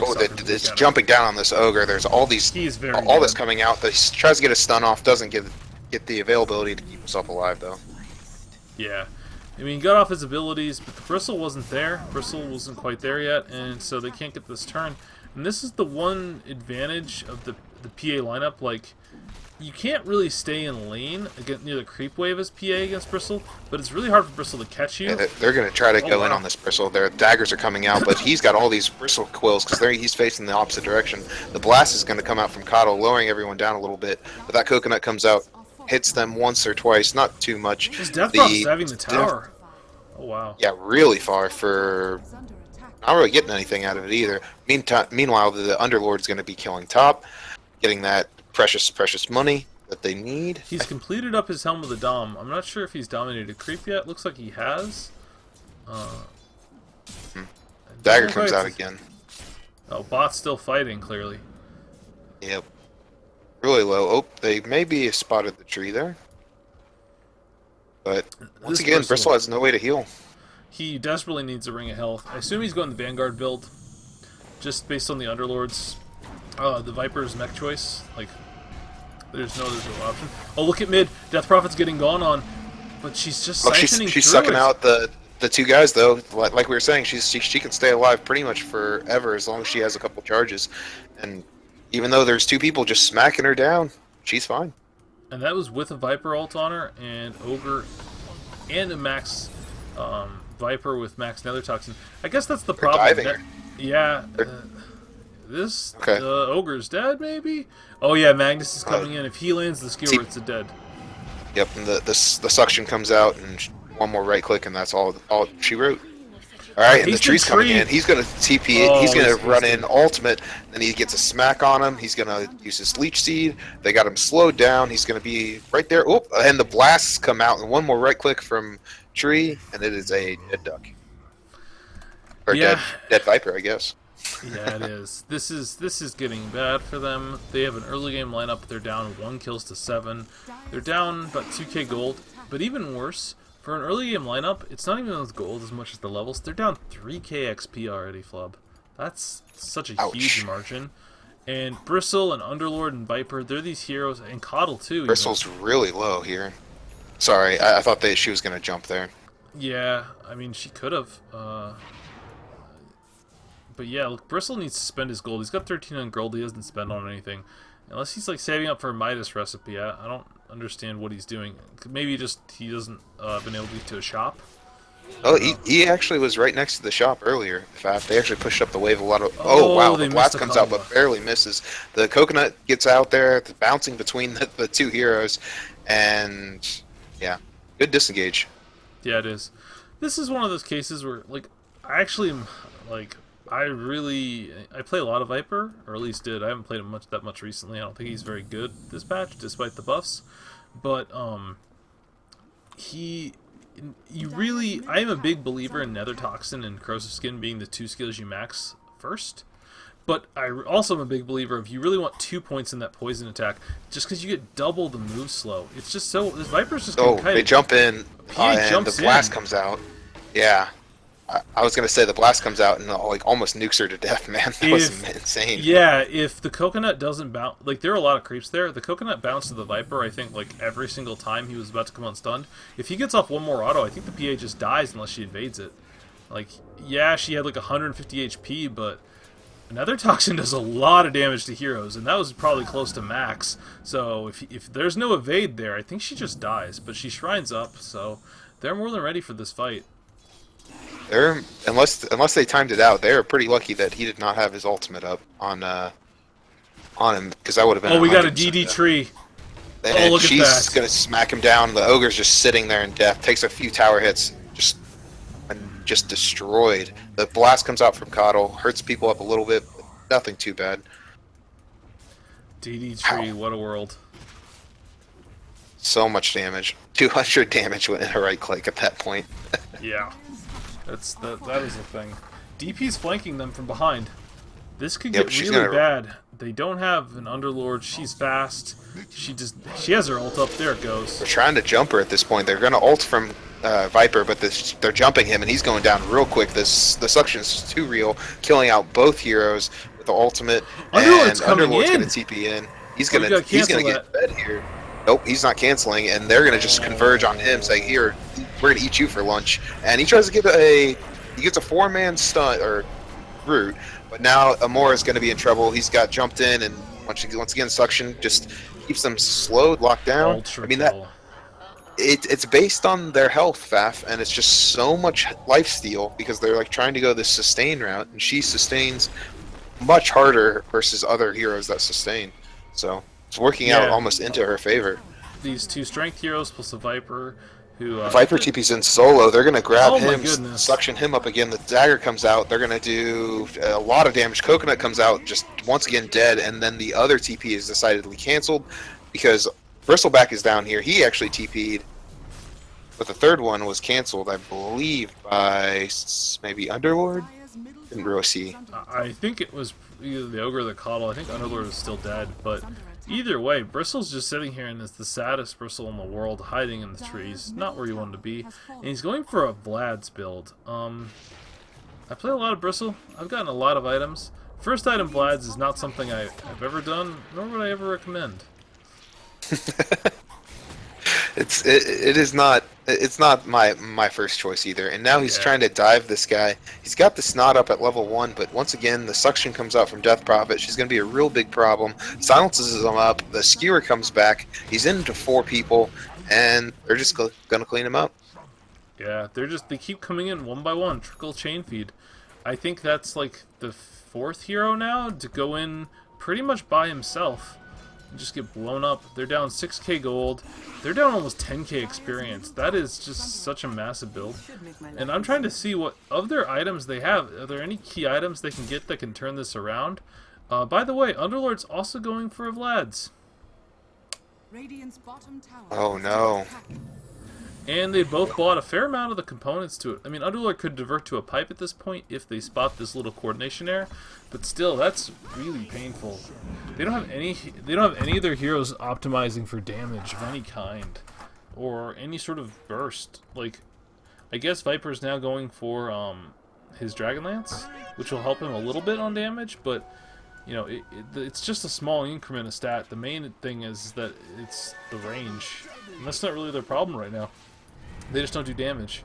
it's jumping down on this ogre. There's all these, He's very all good. this coming out. He tries to get a stun off, doesn't get the availability to keep himself alive though. Yeah. I mean, he got off his abilities, but the Bristle wasn't there. Bristle wasn't quite there yet, and so they can't get this turn. And this is the one advantage of the PA lineup. Like, you can't really stay in lane near the creep wave as PA against Bristle, but it's really hard for Bristle to catch you. Yeah, they're going to try to go in on this Bristle. Their daggers are coming out, but he's got all these Bristle quills because he's facing the opposite direction. The blast is going to come out from Coddle, lowering everyone down a little bit, but that coconut comes out, hits them once or twice, not too much. His Death Frost is having the tower. Oh, wow. Yeah, really far for not really getting anything out of it either. Meanwhile, the Underlord's going to be killing top, getting that precious money that they need. He's completed up his Helm of the Dom. I'm not sure if he's dominated creep yet. Looks like he has. Dagger comes out again. Oh, bot's still fighting, clearly. Yep. Really low. Oh, they maybe spotted the tree there. But once again, Bristle has no way to heal. He desperately needs a ring of health. I assume he's going the Vanguard build, just based on the Underlord's, the Viper's mech choice. Like, there's no option. Oh, look at mid. Death Prophet's getting gone on, but she's just siphoning she's through sucking it. out the two guys though. Like we were saying, she can stay alive pretty much forever as long as she has a couple charges. And even though there's two people just smacking her down, she's fine. And that was with a Viper ult on her, and Ogre, and a Max Viper with Max Nether Toxin. I guess that's the problem. Yeah. The Ogre's dead, maybe? Oh yeah, Magnus is coming in. If he lands the skewer, it's a dead. Yep, and the suction comes out, and one more right click, and that's all she wrote. Alright, and the tree's coming in. He's going to TP it. He's going to run in ultimate. Then he gets a smack on him. He's going to use his Leech Seed. They got him slowed down. He's going to be right there. Oh, and the blasts come out. And one more right click from tree, and it is a dead duck. Or dead Viper, I guess. Yeah, it is. This is getting bad for them. They have an early game lineup. They're down 1 kills to 7. They're down about 2k gold. But even worse, for an early game lineup, it's not even with gold as much as the levels. They're down 3k XP already, Flub. That's such a huge margin. And Bristle and Underlord and Viper, they're these heroes, and Coddle too. Bristle's really low here. Sorry, I thought she was going to jump there. Yeah, I mean, she could have. But yeah, look, Bristle needs to spend his gold. He's got 1300 gold he doesn't spend on anything. Unless he's like saving up for a Midas recipe. I don't understand what he's doing. Maybe he doesn't been able to get to a shop. Oh, he actually was right next to the shop earlier. In fact, they actually pushed up the wave a lot of... Oh, wow, the blast comes out but barely misses. The coconut gets out there, it's bouncing between the two heroes, and yeah, good disengage. Yeah, it is. This is one of those cases where, like, I actually am, like... I play a lot of Viper, or at least did. I haven't played him that much recently. I don't think he's very good this patch, despite the buffs. But I am a big believer in Nether Toxin and Corrosive Skin being the 2 skills you max first. But I also am a big believer of you really want 2 points in that poison attack, just because you get double the move slow. It's just so this Viper's just gonna they jump in, and the blast comes out. Yeah. I was going to say the blast comes out and like almost nukes her to death, man. That was insane. Yeah, if the coconut doesn't bounce... Like, there are a lot of creeps there. The coconut bounced to the Viper, I think, like, every single time he was about to come unstunned. If he gets off one more auto, I think the PA just dies unless she invades it. Like, yeah, she had like 150 HP, but Nether Toxin does a lot of damage to heroes, and that was probably close to max. So if there's no evade there, I think she just dies. But she shrines up, so they're more than ready for this fight. Unless they timed it out, they're pretty lucky that he did not have his ultimate up on him, because that would have been. Oh, we got a DD tree. And look at that! She's gonna smack him down. The ogre's just sitting there in death. Takes a few tower hits, just destroyed. The blast comes out from Coddle, hurts people up a little bit, but nothing too bad. DD tree, what a world! So much damage. 200 damage went in a right click at that point. Yeah. That is the thing. DP's flanking them from behind. This could Yep, get she's really gonna. bad. They don't have an Underlord. She's fast. She has her ult up. There it goes. They're trying to jump her at this point. They're gonna ult from Viper, but they're jumping him, and he's going down real quick. The suction is too real, killing out both heroes with the ultimate. Underlord's And coming Underlord's in. gonna TP in. He's Oh, you gonna gotta cancel get fed here. Nope, he's not canceling, and they're gonna just converge on him, saying, "Here, we're gonna eat you for lunch." And he tries to get he gets a 4-man stun or root, but now Amora is gonna be in trouble. He's got jumped in, and once again, suction just keeps them slowed, locked down. Ultra I mean kill. it's based on their health, Faf, and it's just so much life steal because they're like trying to go this sustain route, and she sustains much harder versus other heroes that sustain. So it's working out almost into her favor. These 2 strength heroes plus a Viper, who Viper TP's in solo. They're gonna grab Oh my him, goodness. suction him up again. The dagger comes out. They're gonna do a lot of damage. Coconut comes out, just once again dead, and then the other TP is decidedly canceled because Bristleback is down here. He actually TP'd, but the third one was canceled, I believe, by maybe Underlord. Didn't really see. I think it was either the Ogre or the Coddle. I think Underlord is still dead, but either way, Bristle's just sitting here and is the saddest Bristle in the world, hiding in the trees, not where you want to be. And he's going for a Vlad's build. I play a lot of Bristle. I've gotten a lot of items. First item Vlad's is not something I've ever done, nor would I ever recommend. It's not my first choice either. And now he's trying to dive this guy. He's got the snot up at level 1, but once again the suction comes out from Death Prophet. She's gonna be a real big problem. Silences him up. The skewer comes back. He's into 4 people, and they're just gonna clean him up. Yeah, they keep coming in one by one, trickle chain feed. I think that's like the 4th hero now to go in pretty much by himself. Just get blown up. They're down 6k gold. They're down almost 10k experience. That is just such a massive build. And I'm trying to see what of their items they have. Are there any key items they can get that can turn this around? By the way, Underlord's also going for a Vlad's. Oh no. And they both bought a fair amount of the components to it. I mean, Underlord could divert to a pipe at this point if they spot this little coordination error, but still, that's really painful. They don't have any of their heroes optimizing for damage of any kind, or any sort of burst. Like, I guess Viper's now going for his Dragonlance, which will help him a little bit on damage, but you know, it's just a small increment of stat. The main thing is that it's the range, and that's not really their problem right now. They just don't do damage.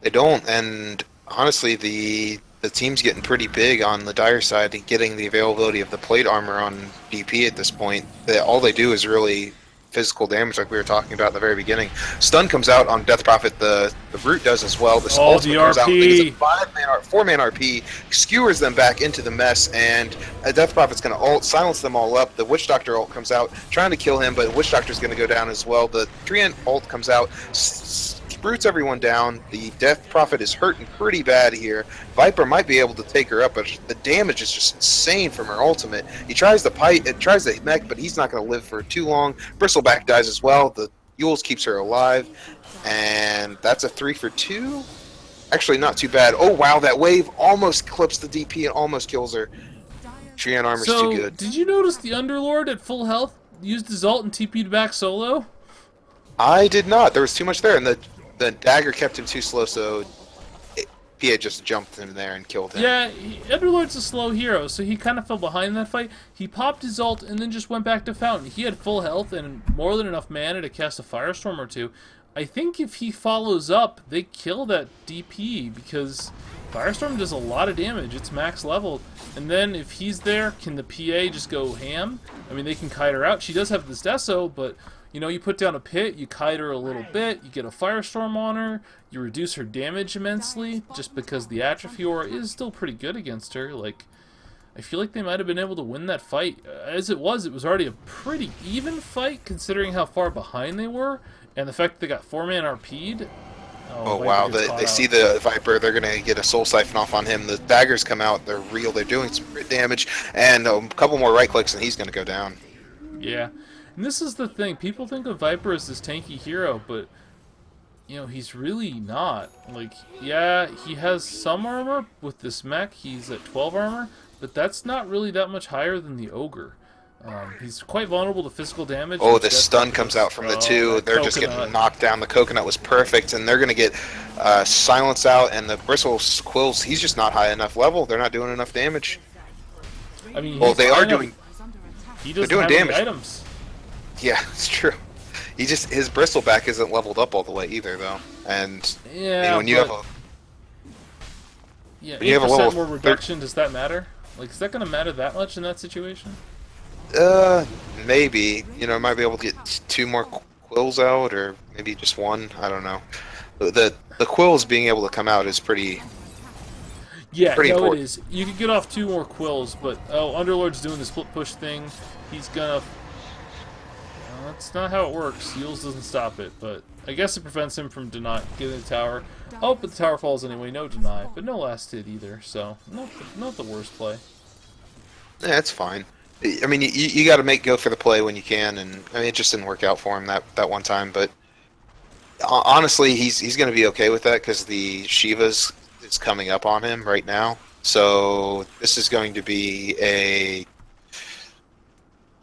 They don't, and honestly, the team's getting pretty big on the Dire side and getting the availability of the plate armor on DP at this point. All they do is really physical damage, like we were talking about at the very beginning. Stun comes out on Death Prophet. The root does as well. The ultimate comes out. It's a 4-man RP, skewers them back into the mess, and Death Prophet's going to ult, silence them all up. The Witch Doctor ult comes out, trying to kill him, but Witch Doctor's going to go down as well. The Treant ult comes out, roots everyone down. The Death Prophet is hurting pretty bad here. Viper might be able to take her up, but the damage is just insane from her ultimate. He tries to tries to mech, but he's not going to live for too long. Bristleback dies as well. The Yules keeps her alive, and that's a 3 for 2. Actually, not too bad. Oh wow, that wave almost clips the DP and almost kills her. Treant armor's too good. Did you notice the Underlord at full health used his ult and TP'd back solo? I did not. There was too much there, and the dagger kept him too slow, so PA just jumped in there and killed him. Yeah, Underlord's a slow hero, so he kind of fell behind that fight. He popped his ult and then just went back to Fountain. He had full health and more than enough mana to cast a Firestorm or 2. I think if he follows up, they kill that DP, because Firestorm does a lot of damage. It's max level. And then if he's there, can the PA just go ham? I mean, they can kite her out. She does have this Deso, but you know, you put down a pit, you kite her a little bit, you get a Firestorm on her, you reduce her damage immensely, just because the Atrophy Aura is still pretty good against her. Like, I feel like they might have been able to win that fight. As it was already a pretty even fight, considering how far behind they were, and the fact that they got 4-man RP'd. Oh wow, they see the Viper, they're going to get a Soul Siphon off on him. The daggers come out, they're real, they're doing some crit damage, and a couple more right clicks and he's going to go down. Yeah. And this is the thing, people think of Viper as this tanky hero, but, you know, he's really not. Like, yeah, he has some armor with this mech, he's at 12 armor, but that's not really that much higher than the Ogre. He's quite vulnerable to physical damage. Oh, the stun comes out from the two. They're just getting knocked down. The coconut was perfect, and they're going to get silence out, and the bristles quills, he's just not high enough level. They're not doing enough damage. I mean, well, they are doing... They're doing damage. Items. Yeah, it's true. His bristleback isn't leveled up all the way either, though. And yeah, when you have a... Yeah, 8% more reduction, does that matter? Like, is that going to matter that much in that situation? Maybe. You know, might be able to get 2 more quills out, or maybe just 1. I don't know. The quills being able to come out is pretty... Yeah, pretty no, important. It is. You could get off 2 more quills, but Underlord's doing the split push thing. He's gonna. That's not how it works. Heals doesn't stop it, but I guess it prevents him from getting the tower. Oh, but the tower falls anyway. No deny, but no last hit either. So not the worst play. Yeah, it's fine. I mean, you got to go for the play when you can, and I mean, it just didn't work out for him that one time. But honestly, he's going to be okay with that because the Shiva's is coming up on him right now. So this is going to be a...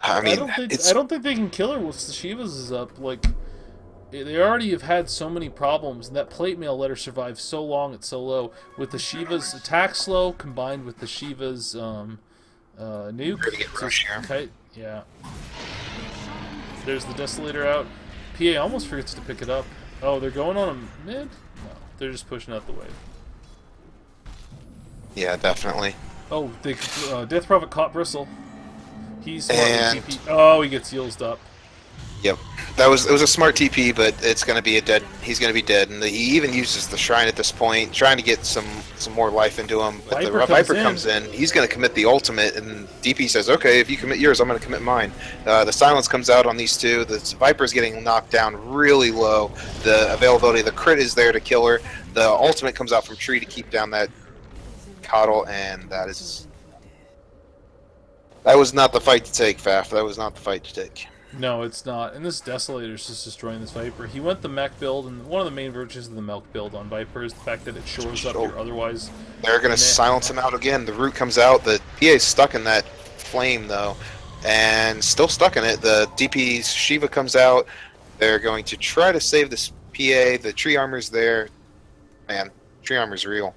I mean, I don't think they can kill her once the Shiva's is up. Like, they already have had so many problems, and that plate mail let her survive so long at so low. With the Shiva's attack slow combined with the Shiva's nuke. Yeah. There's the Desolator out. PA almost forgets to pick it up. Oh, they're going on a mid? No, they're just pushing out the wave. Yeah, definitely. Oh, Death Prophet caught Bristle. He's and TP. Oh, he gets healed up. Yep, it was a smart TP, but it's going to be a dead. He's going to be dead, and he even uses the shrine at this point, trying to get some more life into him. But the Viper comes in. He's going to commit the ultimate, and DP says, "Okay, if you commit yours, I'm going to commit mine." The silence comes out on these two. The Viper's getting knocked down really low. The availability, the crit is there to kill her. The ultimate comes out from tree to keep down that coddle, and that was not the fight to take, Faf. That was not the fight to take. No, it's not. And this Desolator's just destroying this Viper. He went the mech build, and one of the main virtues of the mech build on Viper is the fact that it shores up your otherwise... They're going to silence him out again. The root comes out. The PA's stuck in that flame, though, and still stuck in it. The DP's Shiva comes out. They're going to try to save this PA. The tree armor's there. Man, tree armor's real.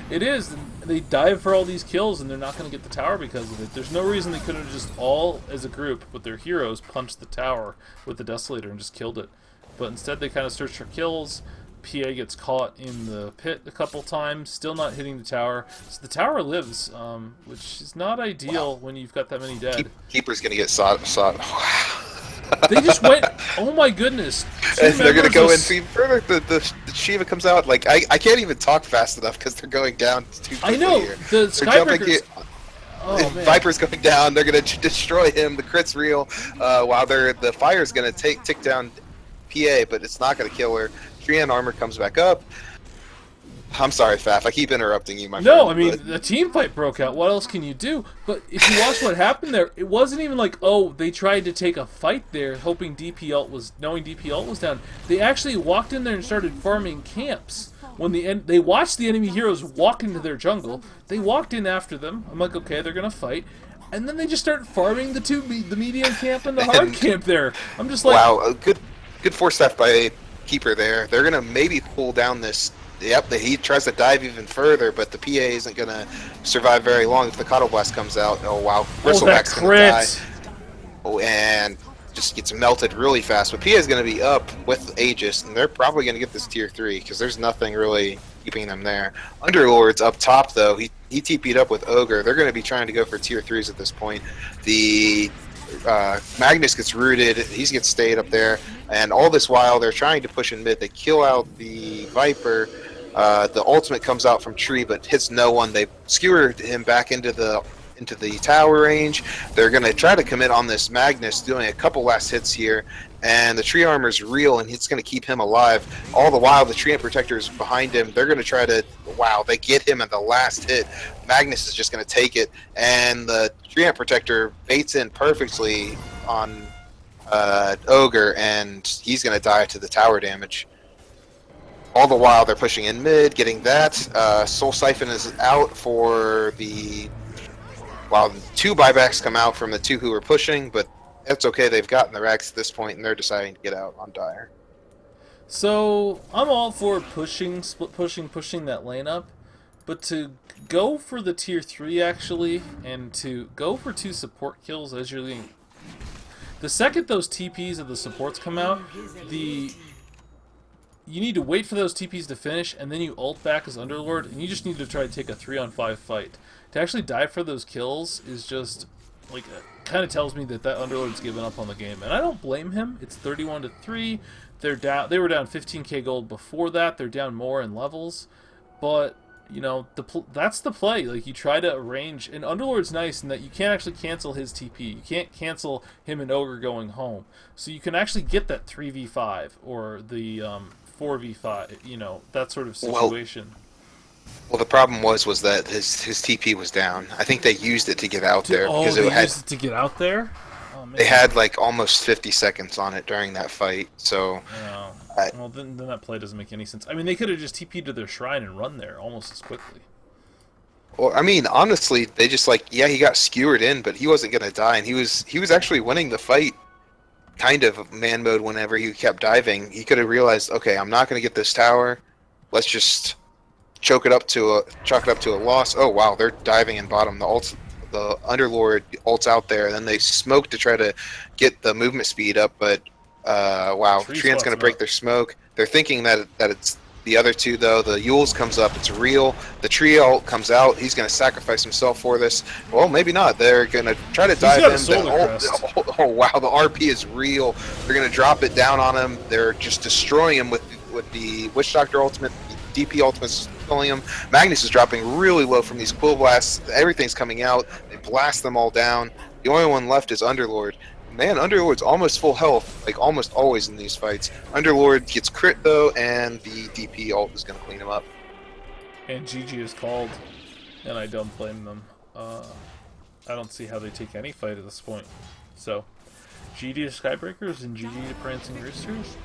It is. They dive for all these kills, and they're not going to get the tower because of it. There's no reason they could have just all, as a group, with their heroes, punched the tower with the Desolator and just killed it. But instead, they kind of search for kills. PA gets caught in the pit a couple times, still not hitting the tower. So the tower lives, which is not ideal when you've got that many dead. Keeper's going to get sought. They just went, oh my goodness. They're going to go in even further. The Shiva comes out. Like, I can't even talk fast enough because they're going down too quickly. I know. Here. The Skybreakers... Oh, man. Viper's going down. They're going to destroy him. The crit's real. While the fire's going to tick down PA, but it's not going to kill her. Trian armor comes back up. I'm sorry, Faf. I keep interrupting you, my friend. No, I mean, the team fight broke out. What else can you do? But if you watch what happened there, it wasn't even like, oh, they tried to take a fight there, hoping knowing DP ult was down. They actually walked in there and started farming camps. When they watched the enemy heroes walk into their jungle, they walked in after them. I'm like, okay, they're gonna fight. And then they just start farming the medium camp and the hard camp there. I'm just like... Wow, good force staff by Keeper there. They're gonna maybe pull down this... Yep, he tries to dive even further, but the PA isn't going to survive very long if the Coddle Blast comes out. Oh, wow. Bristleback's going to die. Oh, and just gets melted really fast. But PA is going to be up with Aegis, and they're probably going to get this tier 3, because there's nothing really keeping them there. Underlord's up top, though. He TP'd up with Ogre. They're going to be trying to go for tier 3s at this point. The... Magnus gets rooted, he gets stayed up there, and all this while they're trying to push in mid. They kill out the Viper. The ultimate comes out from tree but hits no one. They skewered him back into the tower range. They're going to try to commit on this Magnus, doing a couple last hits here, and the tree armor's real, and it's going to keep him alive. All the while, the tree protector is behind him. They're going to try to... Wow, they get him at the last hit. Magnus is just going to take it, and the tree protector baits in perfectly on Ogre, and he's going to die to the tower damage. All the while, they're pushing in mid, getting that. Soul Siphon is out for the while 2 buybacks come out from the 2 who were pushing, but that's okay. They've gotten the racks at this point, and they're deciding to get out on Dire. So I'm all for pushing, split pushing that lane up, but to go for the tier 3 actually, and to go for 2 support kills as you're leading. The second those TPs of the supports come out, you need to wait for those TPs to finish, and then you ult back as Underlord, and you just need to try to take a 3-on-5 fight. To actually die for those kills is just, like, kind of tells me that Underlord's given up on the game, and I don't blame him. It's 31-3. They're down. They were down 15k gold before that. They're down more in levels, but you know that's the play. Like, you try to arrange, and Underlord's nice in that you can't actually cancel his TP. You can't cancel him and Ogre going home, so you can actually get that 3v5 or the 4v5. You know, that sort of situation. Well, the problem was that his TP was down. I think they used it to get out there because they used it to get out there. Oh, man. They had like almost 50 seconds on it during that fight, so. Yeah. Well, then that play doesn't make any sense. I mean, they could have just TP'd to their shrine and run there almost as quickly. Well, I mean, honestly, they just he got skewered in, but he wasn't gonna die, and he was actually winning the fight, kind of man mode. Whenever he kept diving, he could have realized, okay, I'm not gonna get this tower. Let's just chalk it up to a loss. Oh wow, they're diving in bottom. The Underlord ults out there, and then they smoke to try to get the movement speed up, but wow, Trian's going to break their smoke. They're thinking that it's the other 2, though. The Yules comes up, it's real. The tree ult comes out, he's going to sacrifice himself for this. Well, maybe not. They're going to try to dive in. Oh wow, the RP is real. They're going to drop it down on him. They're just destroying him with the Witch Doctor ultimate. DP ultimate's killing him. Magnus is dropping really low from these quill blasts. Everything's coming out. They blast them all down. The only one left is Underlord. Man, Underlord's almost full health, like almost always in these fights. Underlord gets crit though, and the DP ult is going to clean him up. And GG is called, and I don't blame them. I don't see how they take any fight at this point. So, GG to Skybreakers and GG to Prancing Roosters.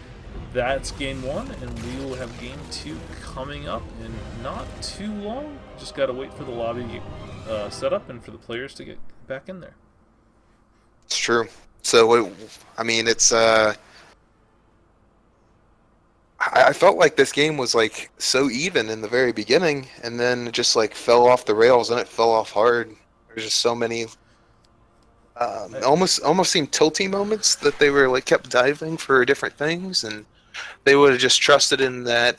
That's game 1, and we will have game 2 coming up in not too long. Just got to wait for the lobby to get set up and for the players to get back in there. It's true. So, I mean, it's I felt like this game was like so even in the very beginning, and then it just like fell off the rails, and it fell off hard. There's just so many almost seemed tilty moments that they were like kept diving for different things, and they would have just trusted in that.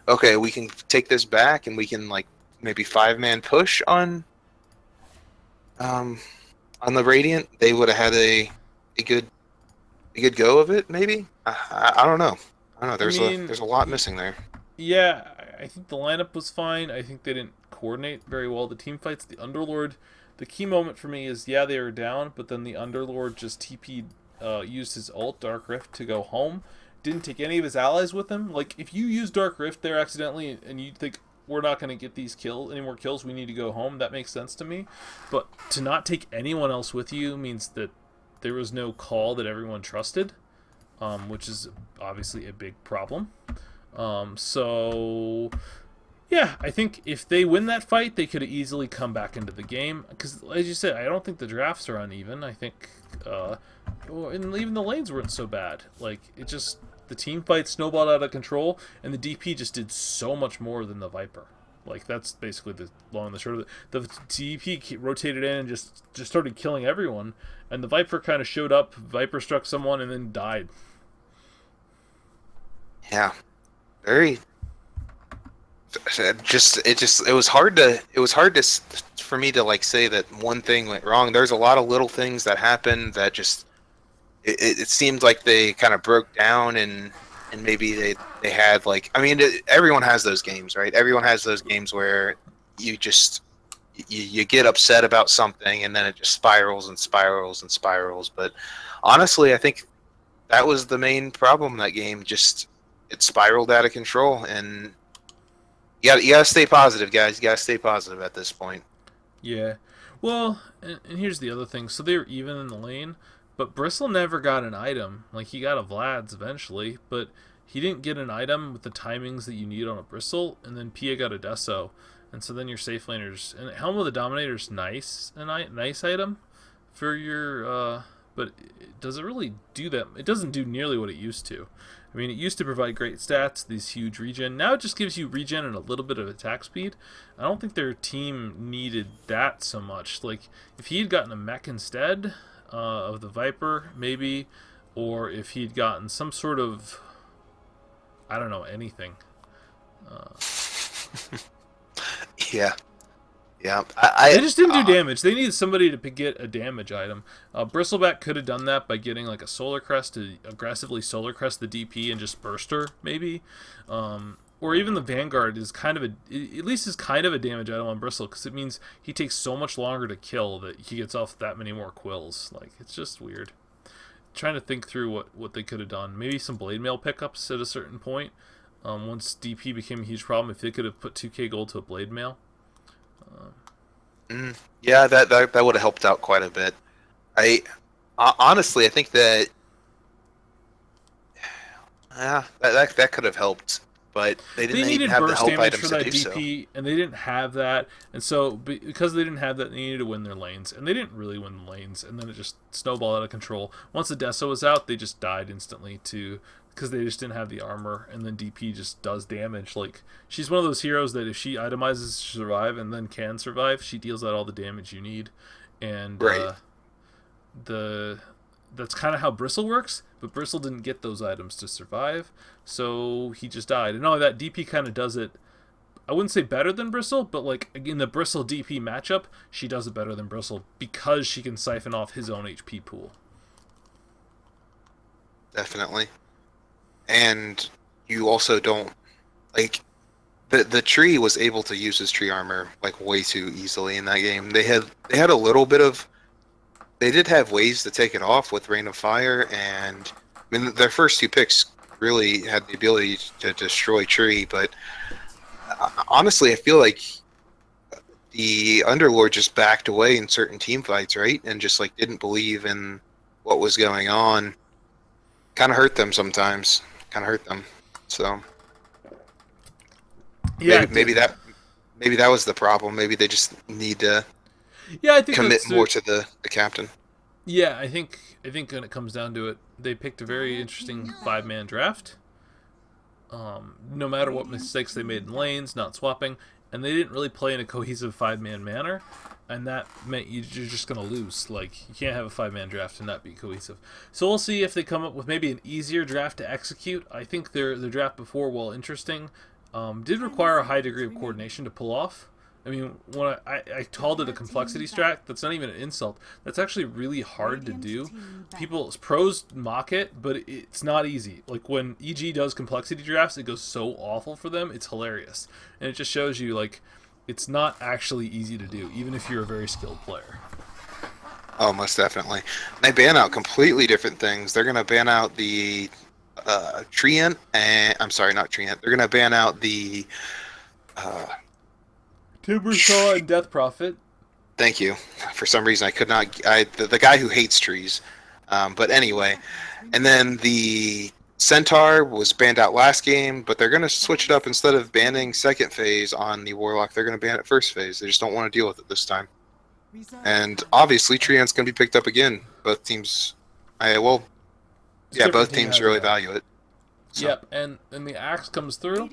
Okay, we can take this back, and we can like maybe 5-man push on the Radiant. They would have had a good go of it. Maybe I don't know. I don't know. There's a lot missing there. Yeah, I think the lineup was fine. I think they didn't coordinate very well. The team fights, the Underlord. The key moment for me is, yeah, they were down, but then the Underlord just TP'd, used his ult, Dark Rift, to go home. Didn't take any of his allies with him. Like, if you use Dark Rift there accidentally and you think, we're not going to get any more kills, we need to go home, that makes sense to me. But to not take anyone else with you means that there was no call that everyone trusted, which is obviously a big problem. So... yeah, I think if they win that fight, they could easily come back into the game. Because, as you said, I don't think the drafts are uneven. I think, and even the lanes weren't so bad. Like, the team fight snowballed out of control, and the DP just did so much more than the Viper. Like, that's basically the long and the short of it. The DP rotated in and just started killing everyone, and the Viper kind of showed up, Viper struck someone, and then died. Yeah, very... it was hard for me to like say that one thing went wrong. There's a lot of little things that happened that just it seemed like they kind of broke down, and maybe they had like, I mean, everyone has those games, right? Everyone has those games where you just you get upset about something, and then it just spirals and spirals and spirals. But honestly, I think that was the main problem in that game. Just it spiraled out of control, and you gotta stay positive, guys. You gotta stay positive at this point. Yeah. Well, and here's the other thing. So they were even in the lane, but Bristle never got an item. Like, he got a Vlad's eventually, but he didn't get an item with the timings that you need on a Bristle, and then Pia got a Deso. And so then your safe laners, and Helm of the Dominator's nice, nice item for your, but does it really do that? It doesn't do nearly what it used to. I mean, it used to provide great stats, these huge regen. Now it just gives you regen and a little bit of attack speed. I don't think their team needed that so much. Like, if he had gotten a mech instead of the Viper, maybe, or if he'd gotten some sort of, I don't know, anything. Yeah. Yeah. They just didn't do damage. They needed somebody to get a damage item. Bristleback could have done that by getting like a Solar Crest to aggressively Solar Crest the DP and just burst her, maybe. Or even the Vanguard is kind of at least is kind of a damage item on Bristle, because it means he takes so much longer to kill that he gets off that many more quills. Like, it's just weird. Trying to think through what they could have done. Maybe some blade mail pickups at a certain point. Once DP became a huge problem, if they could have put 2k gold to a blade mail. Yeah, that would have helped out quite a bit. Honestly, I think that that could have helped, but they didn't even have the help items to do DP, and they didn't have that, and so because they didn't have that, they needed to win their lanes, and they didn't really win the lanes, and then it just snowballed out of control. Once the Deso was out, they just died instantly because they just didn't have the armor, and then DP just does damage. Like, she's one of those heroes that if she itemizes to survive and then can survive, she deals out all the damage you need. And right. That's kind of how Bristle works, but Bristle didn't get those items to survive, so he just died. And not only that, DP kind of does it, I wouldn't say better than Bristle, but like in the Bristle DP matchup, she does it better than Bristle because she can siphon off his own HP pool. Definitely. And you also don't, like, the tree was able to use his tree armor like way too easily in that game. They had a little bit of, they did have ways to take it off with Rain of Fire, and I mean their first two picks really had the ability to destroy tree, but honestly I feel like the Underlord just backed away in certain team fights, right? And just like didn't believe in what was going on. Kind of hurt them sometimes. So yeah, maybe that was the problem. Maybe they just need to I think commit more to the captain. Yeah, I think when it comes down to it, they picked a very interesting 5-man draft. No matter what mistakes they made in lanes, not swapping, and they didn't really play in a cohesive 5-man manner, and that meant you're just going to lose. Like, you can't have a 5-man draft and not be cohesive. So we'll see if they come up with maybe an easier draft to execute. I think their draft before, while interesting, did require a high degree of coordination to pull off. I mean, when I called it a complexity strat, that's not even an insult. That's actually really hard to do. Pros mock it, but it's not easy. Like, when EG does complexity drafts, it goes so awful for them, it's hilarious. And it just shows you, like, it's not actually easy to do, even if you're a very skilled player. Oh, most definitely. They ban out completely different things. They're going to ban out the Treant, and I'm sorry, not Treant. They're going to ban out the Timbersaw and Death Prophet. Thank you. For some reason, I could not. The guy who hates trees. But anyway, and then the Centaur was banned out last game, but they're going to switch it up. Instead of banning second phase on the Warlock, they're going to ban it first phase. They just don't want to deal with it this time. And obviously, Treant's going to be picked up again. Both teams, both teams really value it. So. Yep, and the Axe comes through.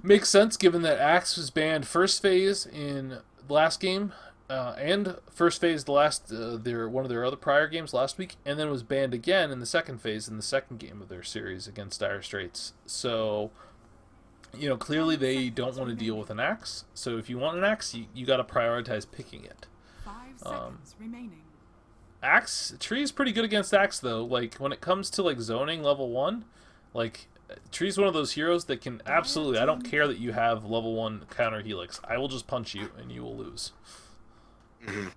Makes sense given that Axe was banned first phase in the last game, and first phase one of their other prior games last week, and then was banned again in the second phase in the second game of their series against Dire Straits. So, clearly they don't want to deal with an Axe. So if you want an Axe, you got to prioritize picking it. 5 seconds remaining. Axe Tree is pretty good against Axe though. Like, when it comes to like zoning level 1, like, Tree's one of those heroes that can absolutely, I don't care that you have level 1 counter helix. I will just punch you and you will lose. Mm-hmm.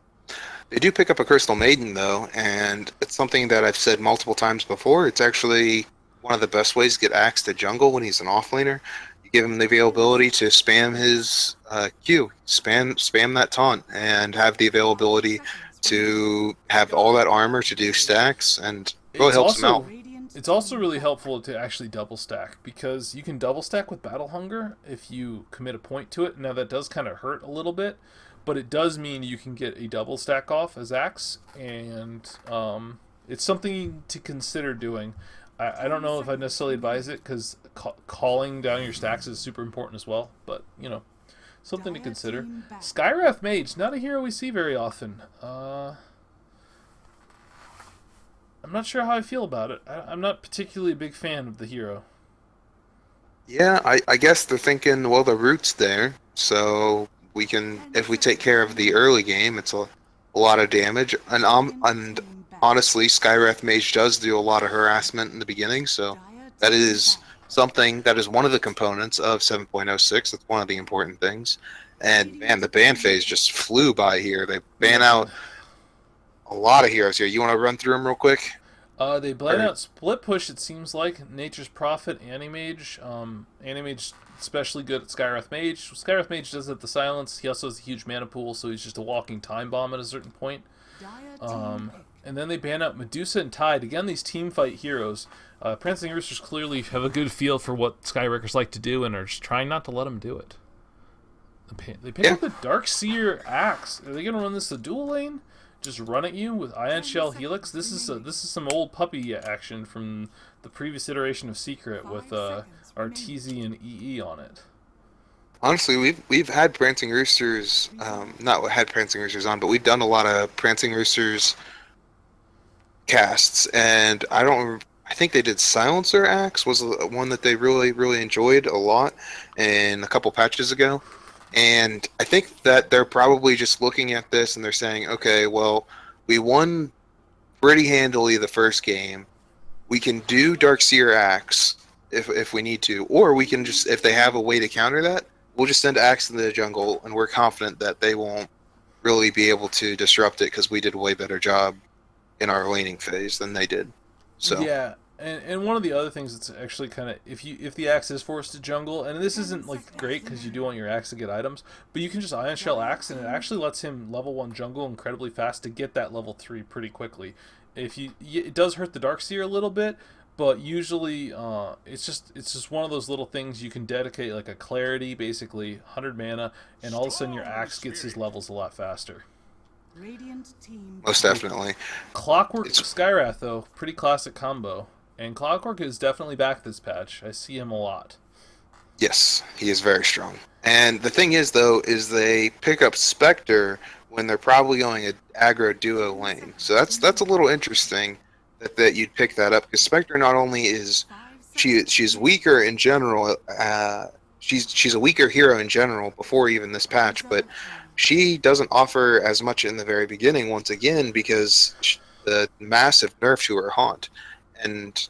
They do pick up a Crystal Maiden though, and it's something that I've said multiple times before. It's actually one of the best ways to get Axe to jungle when he's an offlaner. You give him the availability to spam his Q, spam that taunt, and have the availability to have all that armor to do stacks, and it really helps him out. It's also really helpful to actually double stack, because you can double stack with Battle Hunger if you commit a point to it. Now that does kind of hurt a little bit, but it does mean you can get a double stack off as Axe, and it's something to consider doing. I don't know if I necessarily advise it, because calling down your stacks is super important as well, but, you know, something to consider. Skywrath Mage, not a hero we see very often. I'm not sure how I feel about it. I'm not particularly a big fan of the hero. Yeah, I guess they're thinking, well, the root's there, so we can, if we take care of the early game, it's a lot of damage. And honestly, Skywrath Mage does do a lot of harassment in the beginning, so that is something that is one of the components of 7.06. That's one of the important things. And man, the ban phase just flew by here. They ban out a lot of heroes here. You want to run through them real quick? They ban out Split Push, it seems like. Nature's Prophet, Animage. Animage especially good at Skywrath Mage. Skywrath Mage does it the silence. He also has a huge mana pool, so he's just a walking time bomb at a certain point. And then they ban out Medusa and Tide. Again, these team fight heroes. Prancing Roosters clearly have a good feel for what Skybreakers like to do and are just trying not to let them do it. They pick up the Darkseer Axe. Are they going to run this a dual lane? Just run at you with Ion Shell Helix? This is some old puppy action from the previous iteration of Secret with Arteezy and EE on it. Honestly, we've had Prancing Roosters, not had Prancing Roosters on, but we've done a lot of Prancing Roosters casts, and I think they did Silencer Axe was one that they really enjoyed a lot, and a couple patches ago. And I think that they're probably just looking at this and they're saying, okay, well, we won pretty handily the first game. We can do Darkseer Axe if we need to, or we can just, if they have a way to counter that, we'll just send Axe into the jungle, and we're confident that they won't really be able to disrupt it because we did a way better job in our laning phase than they did. So yeah. And one of the other things that's actually kind of, if the Axe is forced to jungle, and this isn't like great because you do want your Axe to get items, but you can just Ion Shell Axe, and it actually lets him level 1 jungle incredibly fast to get that level 3 pretty quickly. It does hurt the Darkseer a little bit, but usually it's just one of those little things you can dedicate, like a Clarity, basically 100 mana, and all of a sudden your Axe gets his levels a lot faster. Most definitely. Clockwork Skywrath though, pretty classic combo. And Clockwork is definitely back this patch. I see him a lot. Yes, he is very strong. And the thing is, though, is they pick up Spectre when they're probably going an aggro duo lane. So that's a little interesting that you'd pick that up, because Spectre not only is she's weaker in general. She's a weaker hero in general before even this patch, but she doesn't offer as much in the very beginning. Once again, because the massive nerf to her Haunt. And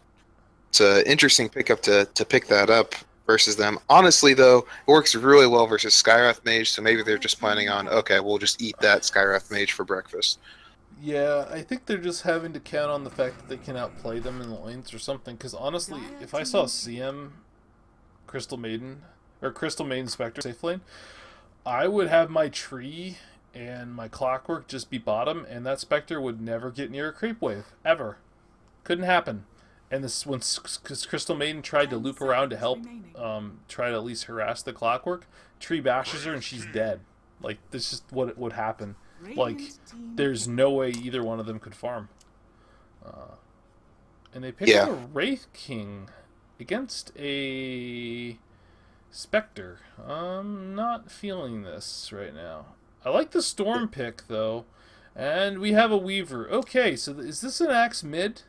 it's an interesting pickup to pick that up versus them. Honestly, though, it works really well versus Skywrath Mage, so maybe they're just planning on, okay, we'll just eat that Skywrath Mage for breakfast. Yeah, I think they're just having to count on the fact that they can outplay them in the lanes or something, because honestly, if I saw CM Crystal Maiden, or Crystal Maiden Spectre safe lane, I would have my tree and my Clockwork just be bottom, and that Spectre would never get near a creep wave, ever. Couldn't happen. And this, when Crystal Maiden tried to loop around to help, try to at least harass the Clockwork, Tree bashes her and she's dead. Like, this is what would happen. Like, there's no way either one of them could farm. And they picked up a Wraith King against a Spectre. I'm not feeling this right now. I like the Storm pick, though. And we have a Weaver. Okay, so is this an Axe mid?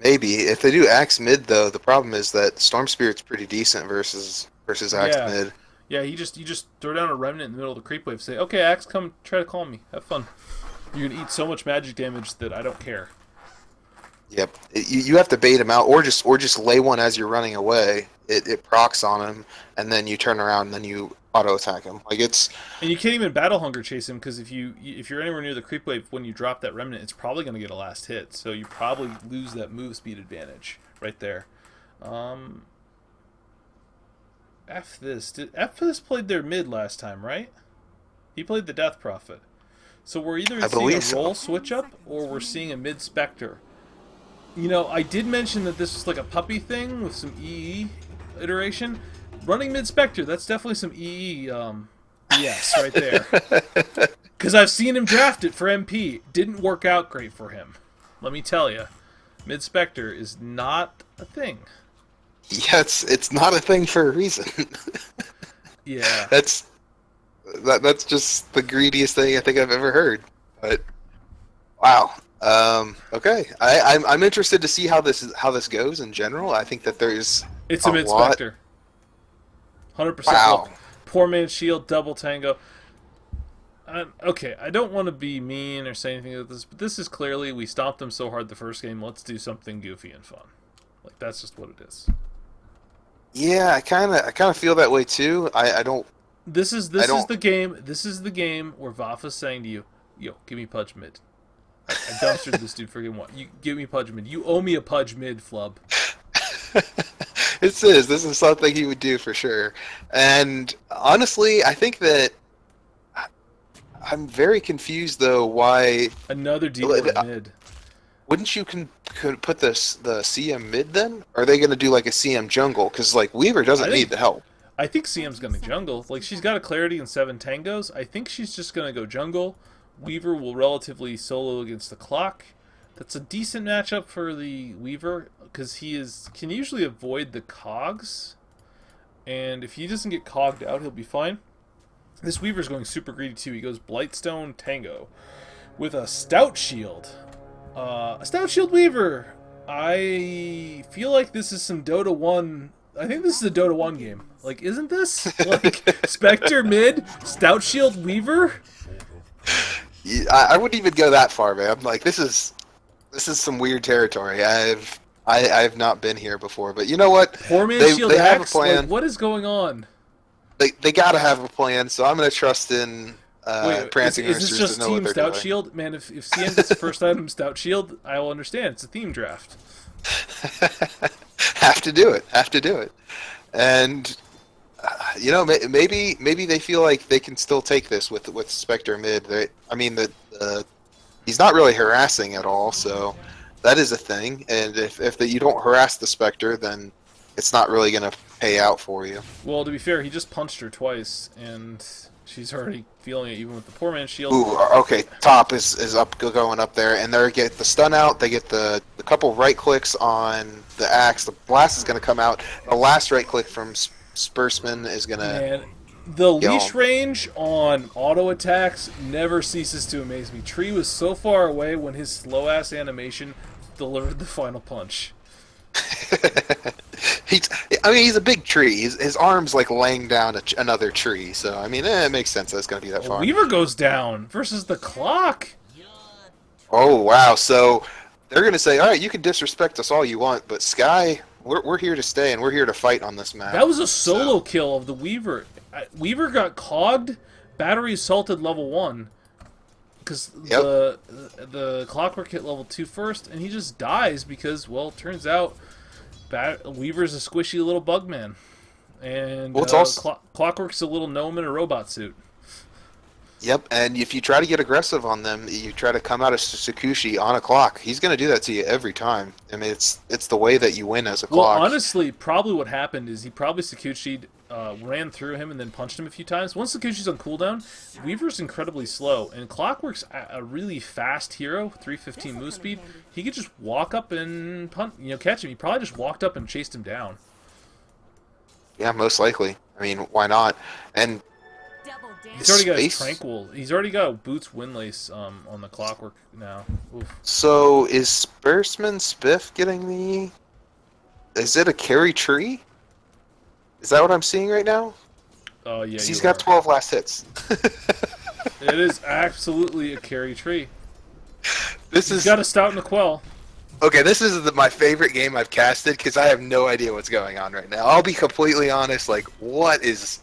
Maybe. If they do Axe mid, though, the problem is that Storm Spirit's pretty decent versus Axe mid. Yeah, you just throw down a Remnant in the middle of the creep wave, say, okay, Axe, come try to call me. Have fun. You're going to eat so much magic damage that I don't care. Yep. You have to bait him out, or just lay one as you're running away. It procs on him, and then you turn around, and then you auto-attack him. Like, it's... And you can't even Battle Hunger chase him, because if you're anywhere near the creep wave, when you drop that Remnant, it's probably going to get a last hit, so you probably lose that move speed advantage right there. F this played their mid last time, right? He played the Death Prophet. So we're either seeing a role switch up, or we're seeing a mid Spectre. You know, I did mention that this was like a puppy thing with some EE iteration. Running mid-Spectre, that's definitely some EE BS right there. Because I've seen him draft it for MP. Didn't work out great for him. Let me tell you. Mid-Spectre is not a thing. Yes, it's not a thing for a reason. Yeah. That's just the greediest thing I think I've ever heard. But wow. Okay. I'm interested to see how this goes in general. I think that there's It's a mid-Spectre. 100%. Wow. Look, poor man's shield, double tango. Okay, I don't want to be mean or say anything like this, but this is clearly, we stomped them so hard the first game, let's do something goofy and fun. Like, that's just what it is. Yeah, I kind of feel that way too. I don't. This is the game. This is the game where Vafa's saying to you, "Yo, give me Pudge mid." I dumpstered this dude for game 1. You give me Pudge mid. You owe me a Pudge mid, flub. This is something he would do for sure. And honestly, I think that I'm very confused though. Why another dealer mid? Wouldn't you could put the CM mid then? Or are they going to do like a CM jungle? Because like Weaver doesn't need the help. I think CM's going to jungle. Like, she's got a clarity in 7 tangos. I think she's just going to go jungle. Weaver will relatively solo against the clock. That's a decent matchup for the Weaver because he can usually avoid the cogs. And if he doesn't get cogged out, he'll be fine. This Weaver's going super greedy too. He goes Blightstone Tango with a Stout Shield. A Stout Shield Weaver. I feel like this is some Dota 1. I think this is a Dota 1 game. Like, isn't this? Like, Spectre mid, Stout Shield Weaver? Yeah, I wouldn't even go that far, man. Like, this is some weird territory. I've not been here before, but you know what? Poor man Shield they have a Axe? plan. Like, what is going on? They gotta have a plan, so I'm gonna trust in Prancing is Roosters this just to know what Team they're Stout doing. Shield? Man, if CM gets the first item Stout Shield, I will understand. It's a theme draft. Have to do it. And you know, maybe they feel like they can still take this with Spectre mid. He's not really harassing at all, so that is a thing. And if you don't harass the Spectre, then it's not really gonna pay out for you. Well, to be fair, he just punched her twice, and she's already feeling it, even with the poor man's shield. Ooh, okay. Top is going up there, and they get the stun out. They get the couple right clicks on the axe. The blast is going to come out. The last right click from Spursman is going to. Man, the leash range on auto attacks never ceases to amaze me. Tree was so far away when his slow ass animation delivered the final punch. He's a big tree. His arm's like laying down another tree. So I mean, it makes sense that it's going to be that far. Weaver goes down versus the clock. Oh wow! So they're going to say, all right, you can disrespect us all you want, but Sky, we're here to stay and we're here to fight on this map. That was a solo kill of the Weaver. Weaver got cogged, battery assaulted level 1. Because the Clockwork hit level 2 first, and he just dies because, well, it turns out Weaver's a squishy little bug man. And Clockwork's a little gnome in a robot suit. Yep, and if you try to get aggressive on them, you try to come out of Sakushi on a clock, he's going to do that to you every time. I mean, it's the way that you win as a clock. Well, honestly, probably what happened is he probably Sakushi'd, ran through him and then punched him a few times. Once Sakushi's on cooldown, Weaver's incredibly slow, and Clockwork's a really fast hero, 315 move speed. He could just walk up and catch him. He probably just walked up and chased him down. Yeah, most likely. I mean, why not? And he's already got his Tranquil. He's already got a Boots Windlace on the Clockwork now. Oof. So is Spursman Spiff getting the... Is it a carry tree? Is that what I'm seeing right now? Oh, yeah. He's got 12 last hits. It is absolutely a carry tree. He's got a Stout and a Quell. Okay, this is my favorite game I've casted because I have no idea what's going on right now. I'll be completely honest. Like, what is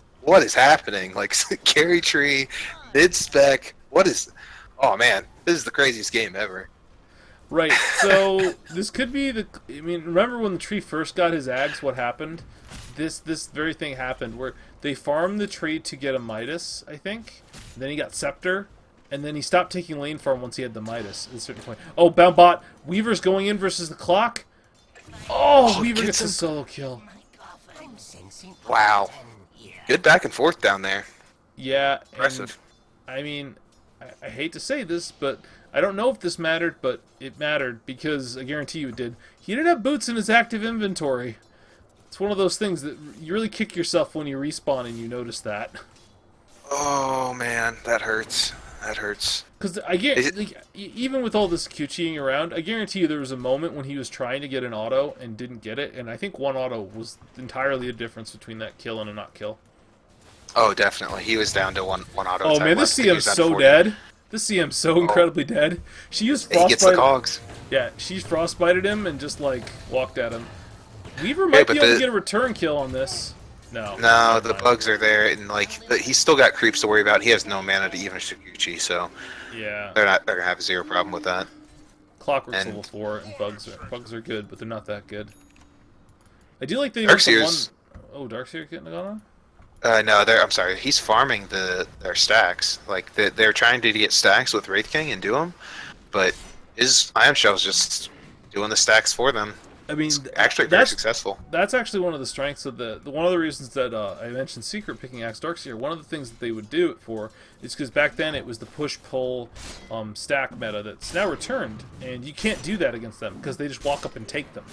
happening? Like, carry tree, mid spec. What is? Oh man, this is the craziest game ever. Right. So this could be the. I mean, remember when the tree first got his Ags? What happened? This very thing happened where they farmed the tree to get a Midas, I think. Then he got Scepter, and then he stopped taking lane farm once he had the Midas at a certain point. Oh, bound bot. Weaver's going in versus the clock. Oh, Weaver gets a solo kill. Wow. Good back and forth down there. Yeah. Impressive. I mean, I hate to say this, but I don't know if this mattered, but it mattered because I guarantee you it did. He didn't have boots in his active inventory. It's one of those things that you really kick yourself when you respawn and you notice that. Oh man, that hurts. That hurts. Because I get, like, even with all this Q cheating around, I guarantee you there was a moment when he was trying to get an auto and didn't get it, and I think one auto was entirely the difference between that kill and a not kill. Oh, definitely. He was down to one auto. Oh man, this CM's so dead. This CM's so incredibly dead. She used frostbite. He gets the cogs. Yeah, she frostbited him and just like walked at him. Weaver might be able to get a return kill on this. No. No, the bugs are there, and like he's still got creeps to worry about. He has no mana to even Shiguchi, so yeah, they're gonna have zero problem with that. Clockwork's level 4, and bugs are good, but they're not that good. I do like the Darkseer's. Oh, Darkseer getting it on? No, I'm sorry. He's farming their stacks. Like they're trying to get stacks with Wraith King and do them, but his Ion Shell's just doing the stacks for them. I mean, it's actually very successful. That's actually one of the strengths of the one of the reasons that I mentioned Secret picking Axe Darkseer. One of the things that they would do it for is because back then it was the push-pull stack meta that's now returned, and you can't do that against them because they just walk up and take them.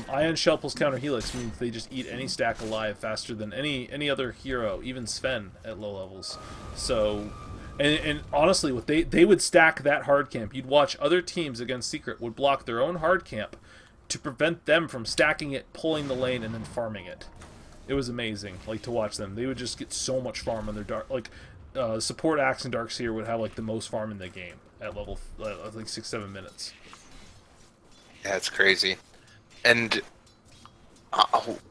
Ion Shell plus Counter Helix means they just eat any stack alive faster than any other hero, even Sven at low levels. So, and honestly, what they would stack that hard camp. You'd watch other teams against Secret would block their own hard camp to prevent them from stacking it, pulling the lane, and then farming it. It was amazing, like, to watch them. They would just get so much farm on their dark, like, support Axe and Darkseer would have like the most farm in the game at level like 6-7 minutes. Yeah, it's crazy. And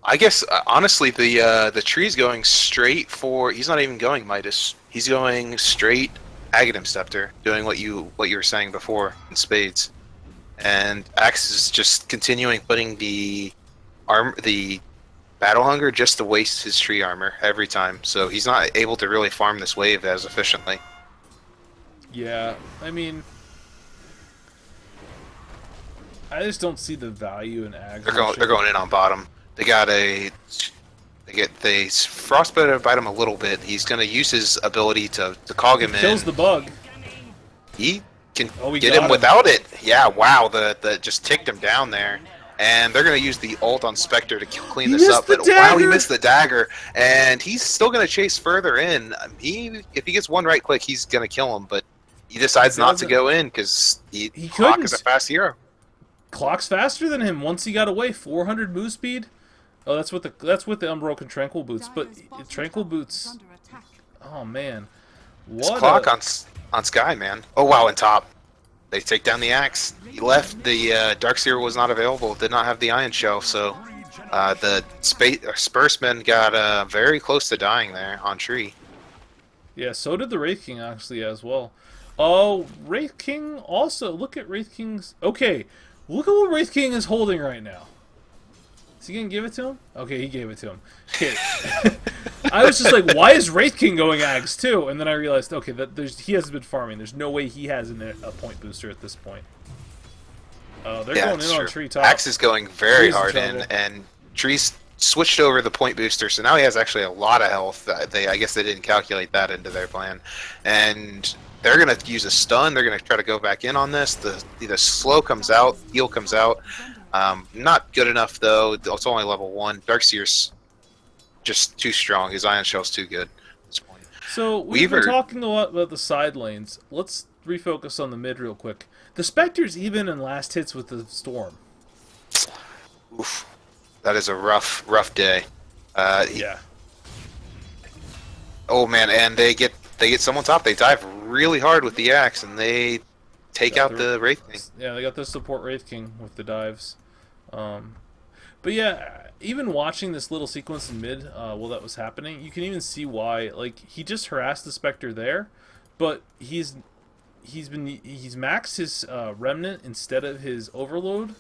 I guess honestly, the tree's going straight for. He's not even going Midas. He's going straight Aghanim Scepter, doing what you were saying before in spades. And Axe is just continuing putting the battle hunger just to waste his tree armor every time. So he's not able to really farm this wave as efficiently. Yeah, I mean, I just don't see the value in Ags. They're going in on bottom. They frostbite him a little bit. He's gonna use his ability to cog him in. Kills the bug. He can get him without it. Yeah, wow, the just ticked him down there. And they're going to use the ult on Spectre to clean this up. But wow, he missed the dagger. And he's still going to chase further in. If he gets one right click, he's going to kill him. But he decides not to go in because Clock is a fast hero. Clock's faster than him. Once he got away, 400 move speed. Oh, that's with the Unbroken Tranquil Boots. But Tranquil Boots... Oh, man. What Clock on Sky, man. Oh, wow, and top. They take down the Axe. He left. The Darkseer was not available. Did not have the Ion Shell, so the Spursman got very close to dying there on tree. Yeah, so did the Wraith King actually as well. Oh, Wraith King also. Look at Wraith King's. Okay, look at what Wraith King is holding right now. Is he gonna give it to him? Okay, he gave it to him. Okay. I was just like, why is Wraith King going Ags too? And then I realized, okay, he hasn't been farming. There's no way he has a point booster at this point. They're going in on tree top. Axe is going very hard in, and Tree's switched over the point booster, so now he has actually a lot of health. I guess they didn't calculate that into their plan. And they're going to use a stun. They're going to try to go back in on this. The slow comes out, heal comes out. Not good enough, though. It's only level 1. Darkseer's just too strong. His Ion Shell's too good at this point. So, we've been talking a lot about the side lanes. Let's refocus on the mid real quick. The Spectre's even in last hits with the Storm. Oof. That is a rough day. Yeah. Oh, man, and they get someone top. They dive really hard with the Axe, and they take out the Wraith King. Yeah, they got the support Wraith King with the dives. But yeah, even watching this little sequence in mid while that was happening, you can even see why. Like, he just harassed the Spectre there, but he's maxed his Remnant instead of his Overload,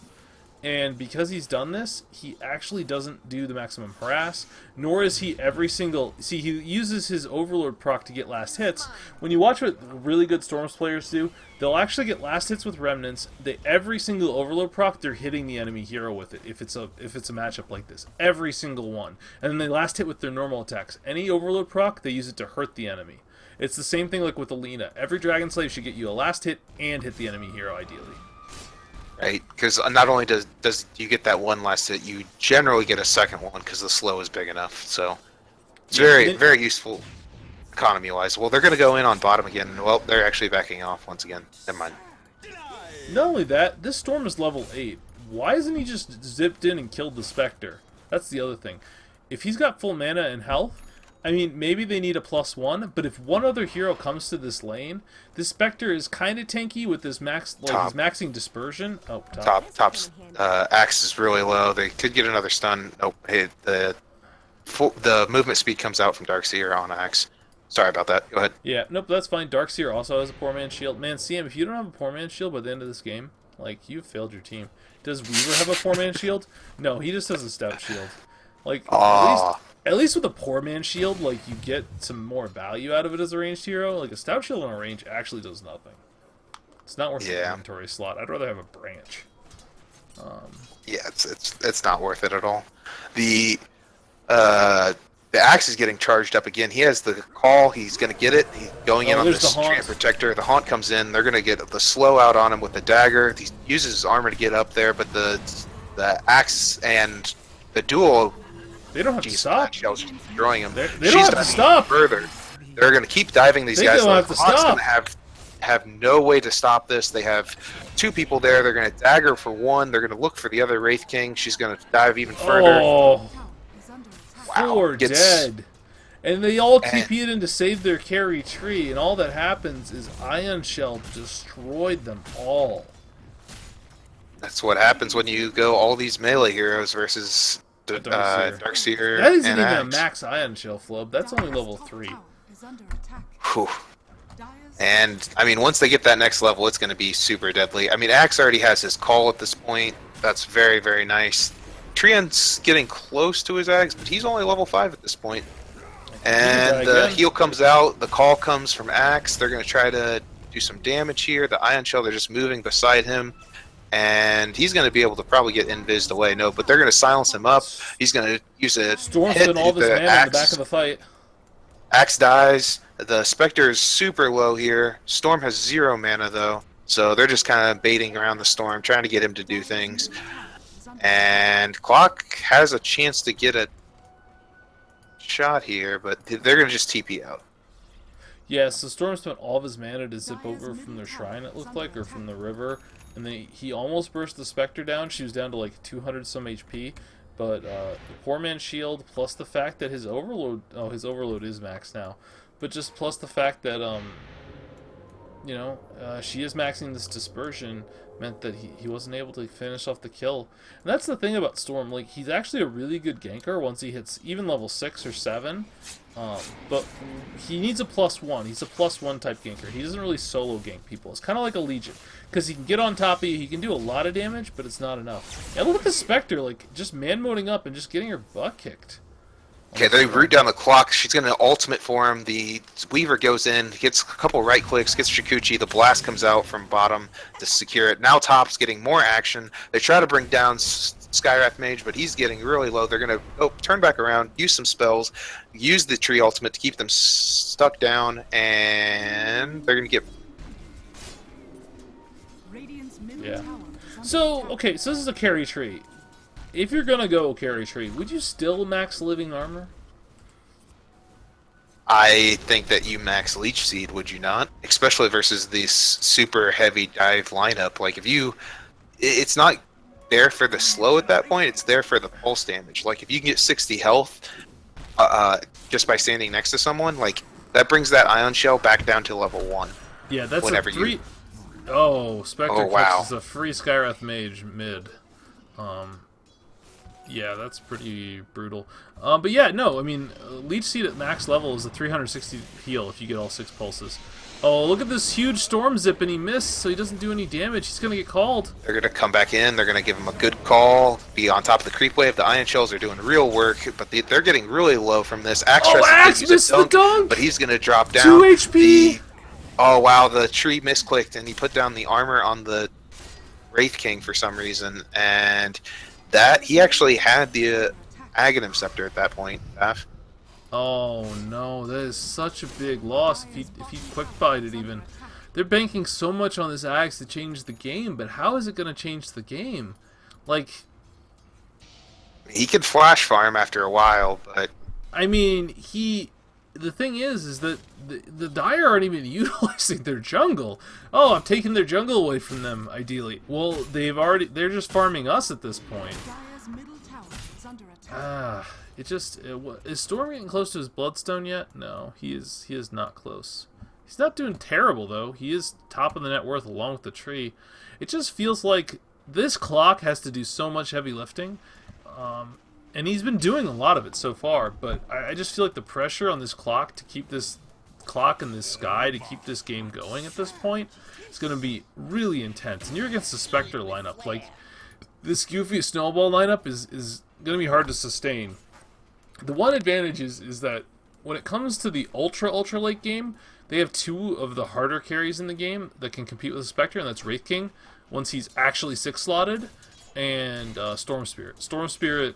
And because he's done this, he actually doesn't do the maximum harass, nor is he every single... See, he uses his Overlord proc to get last hits. When you watch what really good Storms players do, they'll actually get last hits with Remnants. Every single Overlord proc, they're hitting the enemy hero with it, if it's a matchup like this. Every single one. And then they last hit with their normal attacks. Any Overlord proc, they use it to hurt the enemy. It's the same thing like with Alina. Every Dragon Slave should get you a last hit and hit the enemy hero, ideally. Right, because not only does you get that one last hit, you generally get a second one because the slow is big enough. So it's very useful economy-wise. Well, they're going to go in on bottom again. Well, they're actually backing off once again. Never mind. Not only that, this Storm is level 8. Why isn't he just zipped in and killed the Spectre? That's the other thing. If he's got full mana and health, I mean, maybe they need a +1, but if one other hero comes to this lane, this Spectre is kind of tanky with this max, like he's maxing dispersion. Oh, Top's axe is really low. They could get another stun. Nope. Hey, the movement speed comes out from Darkseer on axe. Sorry about that. Go ahead. Yeah, nope, that's fine. Darkseer also has a poor man's shield. Man, CM, if you don't have a poor man's shield by the end of this game, like, you've failed your team. Does Weaver have a poor man's shield? No, he just has a stout shield. Like, at least with a poor man's shield, like, you get some more value out of it as a ranged hero. Like, a stout shield on a range actually does nothing. It's not worth the inventory slot. I'd rather have a branch. Yeah, it's not worth it at all. The axe is getting charged up again. He has the call. He's going to get it. He's going in on this Treant Protector. The Haunt comes in. They're going to get the slow out on him with the dagger. He uses his armor to get up there, but the axe and the duel... They don't have to stop. Shell's destroying him. They don't have to stop. Further. They're going to keep diving these guys. They don't have to stop. Going to have no way to stop this. They have two people there. They're going to dagger for one. They're going to look for the other Wraith King. She's going to dive even further. Oh, four dead. And they all TP'd in to save their carry tree, and all that happens is Ion Shell destroyed them all. That's what happens when you go all these melee heroes versus... Darkseer. That isn't even a max Ion Shell flub. That's only level 3. Whew. And I mean, once they get that next level, it's going to be super deadly. I mean, Axe already has his call at this point. That's very, very nice. Treant's getting close to his Axe, but he's only level 5 at this point. And the heal comes out. The call comes from Axe. They're going to try to do some damage here. The Ion Shell, they're just moving beside him. And he's going to be able to probably get invised away. No, but they're going to silence him up. He's going to use a Storm spent all this mana in the back of the fight. Axe dies. The Spectre is super low here. Storm has 0 mana, though. So they're just kind of baiting around the Storm, trying to get him to do things. And Clock has a chance to get a shot here, but they're going to just TP out. Yeah, so Storm spent all of his mana to zip over from their shrine, it looked like, or from the river. And then he almost burst the Spectre down. She was down to like 200 some HP. But the poor man's shield, plus the fact that his overload... Oh, his overload is maxed now. But just plus the fact that, she is maxing this dispersion, meant that he wasn't able to finish off the kill. And that's the thing about Storm. Like, he's actually a really good ganker once he hits even level 6 or 7. But he needs a +1. He's a +1 type ganker. He doesn't really solo gank people. It's kind of like a Legion. Because he can get on top of you, he can do a lot of damage, but it's not enough. And look at the Spectre, like, just man-moding up and just getting her butt kicked. Okay, they root down the Clock. She's going to ultimate for him. The Weaver goes in, gets a couple right clicks, gets Shikuchi. The blast comes out from bottom to secure it. Now Top's getting more action. They try to bring down Skywrath Mage, but he's getting really low. They're going to turn back around, use some spells, use the tree ultimate to keep them stuck down, and they're going to get... Yeah. So, okay, so this is a carry tree. If you're gonna go carry tree, would you still max living armor? I think that you max Leech Seed, would you not? Especially versus this super heavy dive lineup. Like, if you... It's not there for the slow at that point, it's there for the pulse damage. Like, if you can get 60 health just by standing next to someone, like, that brings that Ion Shell back down to level 1. Yeah, that's a 3... Oh, Spectre catches a free Skywrath Mage mid. Yeah, that's pretty brutal. But yeah, no, I mean, Leech Seed at max level is a 360 heal if you get all 6 pulses. Oh, look at this huge storm zip, and he missed, so he doesn't do any damage. He's gonna get called. They're going to come back in. They're going to give him a good call. Be on top of the creep wave. The Ion Shells are doing real work, but they're getting really low from this. Axe tries to Axe use missed a dunk, the dunk! but he's going to drop down. 2 HP! Oh, wow, the tree misclicked, and he put down the armor on the Wraith King for some reason, and that he actually had the Aghanim Scepter at that point. Oh no, that is such a big loss if he quick-buyed it even. They're banking so much on this axe to change the game, but how is it going to change the game? Like, he could flash farm after a while, but I mean, the thing is that the Dire aren't even utilizing their jungle. Oh, I'm taking their jungle away from them, ideally. Well, they're just farming us at this point. Dire's middle tower is under attack. Is Storm getting close to his Bloodstone yet? No, he is not close. He's not doing terrible, though. He is top of the net worth along with the tree. It just feels like this clock has to do so much heavy lifting. And he's been doing a lot of it so far, but I just feel like the pressure on this clock to keep this clock in this sky, to keep this game going at this point, is going to be really intense. And you're against the Spectre lineup. Like, this goofy Snowball lineup is going to be hard to sustain. The one advantage is that when it comes to the ultra late game, they have 2 of the harder carries in the game that can compete with the Spectre, and that's Wraith King, once he's actually 6-slotted, and Storm Spirit. Storm Spirit,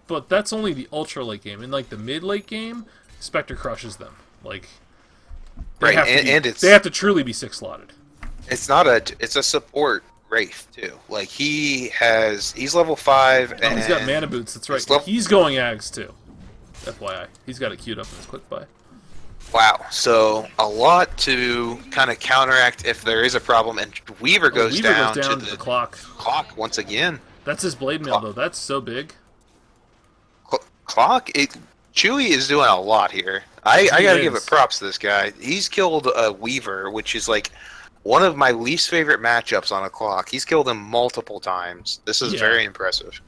but that's only the ultra late game. In like the mid late game, Spectre crushes them. Like, they have to truly be 6-slotted. It's a support Wraith too. Like he's level 5 and he's got mana boots. That's right. He's going Ags too. FYI, he's got it queued up in his quick buy. Wow, so a lot to kind of counteract if there is a problem, and Weaver goes down to the clock once again. That's his blade mail though. That's so big. Chewy is doing a lot here. I gotta give it props to this guy. He's killed a Weaver, which is like one of my least favorite matchups on a clock. He's killed him multiple times. This is very impressive.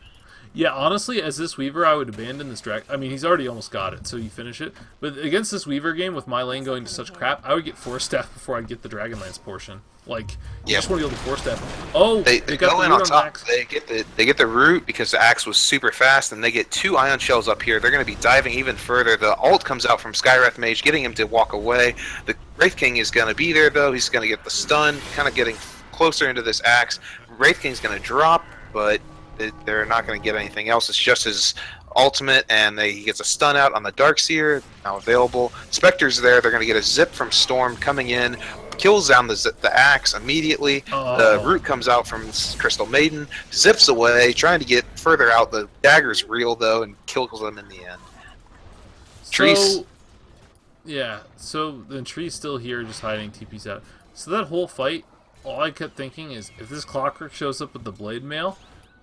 Yeah, honestly, as this Weaver, I would abandon this drag. I mean, he's already almost got it, so you finish it. But against this Weaver game, with my lane going to such crap, I would get Force Staff before I'd get the Dragonlance portion. Like, you just want to be able to Force Staff. Oh, they go in on top. They get the root because the axe was super fast, and they get 2 Ion Shells up here. They're going to be diving even further. The ult comes out from Skywrath Mage, getting him to walk away. The Wraith King is going to be there, though. He's going to get the stun, kind of getting closer into this axe. Wraith King's going to drop, but they're not going to get anything else. It's just his ultimate, and he gets a stun out on the Darkseer, now available. Spectre's there. They're going to get a zip from Storm coming in, kills down the axe immediately. The root comes out from Crystal Maiden, zips away, trying to get further out. The dagger's real, though, and kills them in the end. Trees. So the tree's still here, just hiding, TP's out. So that whole fight, all I kept thinking is, if this Clockwork shows up with the Blade Mail,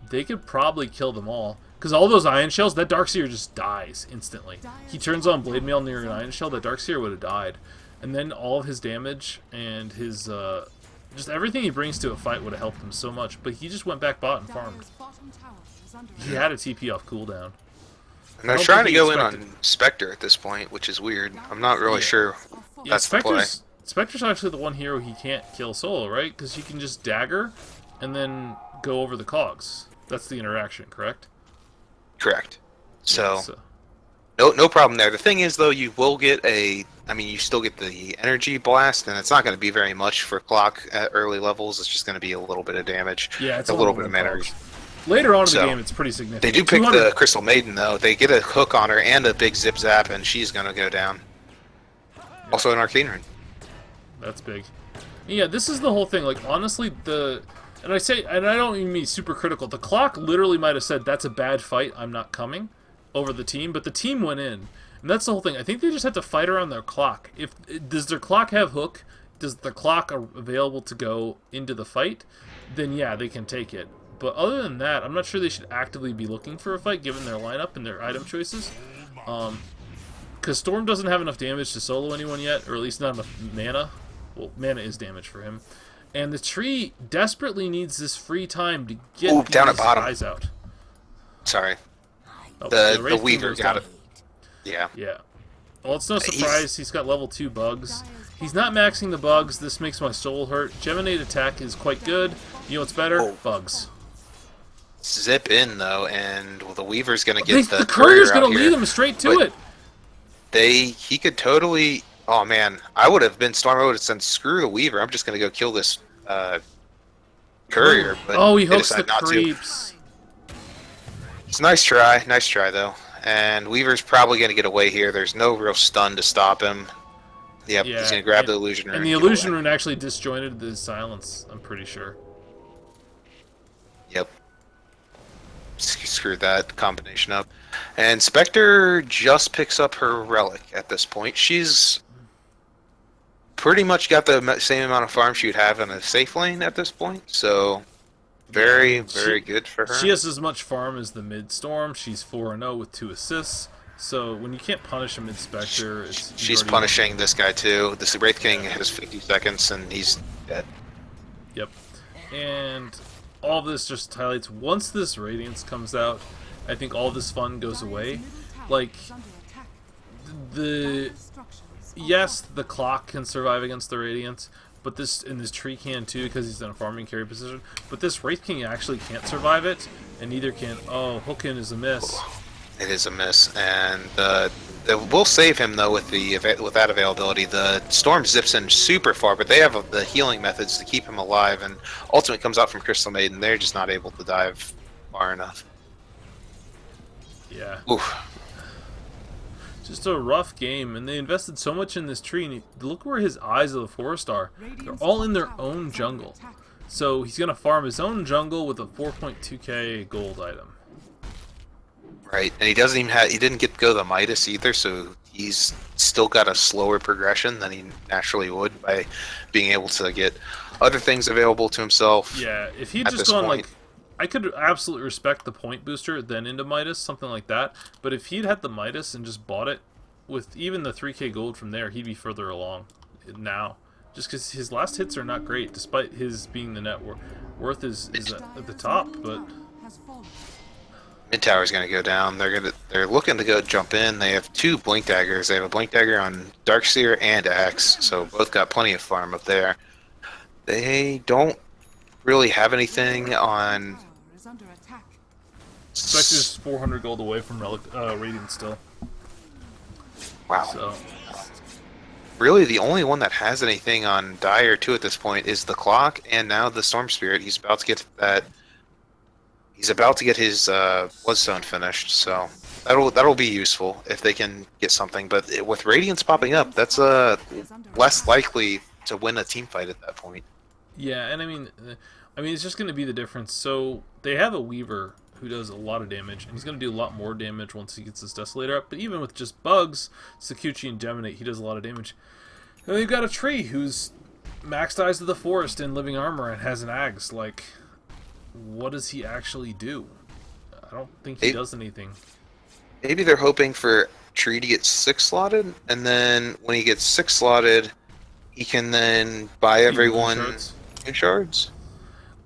they could probably kill them all. Because all those Ion Shells, that Darkseer just dies instantly. He turns on Blade Mail near an Ion Shell, that Darkseer would have died. And then all of his damage and his, just everything he brings to a fight would have helped him so much. But he just went back bot and farmed. He had a TP off cooldown. And they're trying to go in on Spectre at this point, which is weird. I'm not really sure that's the play. Spectre's actually the one hero he can't kill solo, right? Because he can just dagger and then go over the cogs. That's the interaction, correct? Correct. So no problem there. The thing is, though, you will get you still get the energy blast, and it's not going to be very much for clock at early levels. It's just going to be a little bit of damage. Yeah, it's a little bit of energy. Later on in the game, it's pretty significant. They do pick the Crystal Maiden, though. They get a hook on her and a big zip zap, and she's going to go down. Yeah. Also an Arcane Rune. That's big. Yeah, this is the whole thing. Like, honestly, and I don't even mean super critical. The clock literally might have said, that's a bad fight, I'm not coming, over the team, but the team went in. And that's the whole thing. I think they just have to fight around their clock. Does their clock have hook? Does the clock available to go into the fight? Then yeah, they can take it. But other than that, I'm not sure they should actively be looking for a fight given their lineup and their item choices. Because Storm doesn't have enough damage to solo anyone yet, or at least not enough mana. Well, mana is damage for him. And the tree desperately needs this free time to get these guys out. Sorry. Oh, the Weaver got it. Yeah. Yeah. Well, it's no surprise he's got level 2 bugs. He's not maxing the bugs. This makes my soul hurt. Geminate attack is quite good. You know what's better? Oh. Bugs. Zip in though, and the Weaver's gonna get The courier's gonna lead him him straight to it. He could totally. Oh man, I would have been Storm. I would have said, "Screw the Weaver. I'm just gonna go kill this courier." But oh, he they hooks the decided not to. creeps. It's a nice try though. And Weaver's probably gonna get away here. There's no real stun to stop him. Yep, Yeah, he's gonna grab the illusion rune. And the illusion rune actually disjointed the silence. I'm pretty sure. Yep. Screwed that combination up. And Spectre just picks up her relic at this point. She's pretty much got the same amount of farm she would have in a safe lane at this point. So very good for her. She has as much farm as the mid Storm. She's 4-0 with 2 assists. So when you can't punish a mid Spectre, she's punishing this guy too. This Wraith King has 50 seconds and he's dead. Yep. And all this just highlights, once this Radiance comes out, I think all this fun goes away. Like, yes, the clock can survive against the Radiance, but this tree can too because he's in a farming carry position. But this Wraith King actually can't survive it, and neither can. Oh, Hookin is a miss. It is a miss, and we'll save him though with that availability. The Storm zips in super far, but they have the healing methods to keep him alive, and Ultimate comes out from Crystal Maiden. They're just not able to dive far enough. Yeah. Oof. Just a rough game, and they invested so much in this tree. And look where his eyes of the forest are. They're all in their own jungle. So he's gonna farm his own jungle with a 4.2k gold item. Right, and he didn't get to go the Midas either, so he's still got a slower progression than he naturally would by being able to get other things available to himself. Yeah, if he'd just gone like, I could absolutely respect the point booster, then into Midas, something like that. But if he'd had the Midas and just bought it with even the 3k gold from there, he'd be further along now. Just because his last hits are not great, despite his being the net worth is at the top, but. Mid tower's gonna go down. They're looking to go jump in. They have 2 blink daggers. They have a blink dagger on Darkseer and Axe, so both got plenty of farm up there. They don't really have anything on. Spectre's 400 gold away from Radiant still. Wow. So. Really, the only one that has anything on Dire 2 at this point is the clock, and now the Storm Spirit. He's about to get that. He's about to get his Bloodstone finished, so that'll be useful if they can get something. But with Radiance popping up, that's less likely to win a team fight at that point. Yeah, and I mean, it's just going to be the difference. So they have a Weaver who does a lot of damage, and he's going to do a lot more damage once he gets his Desolator up. But even with just bugs, Sakuchi and Geminate, he does a lot of damage. And they've got a Tree who's maxed Eyes of the Forest in Living Armor and has an Axe. Like, what does he actually do? I don't think he does anything. Maybe they're hoping for Tree to get 6 slotted, and then when he gets 6 slotted, he can then buy everyone new shards.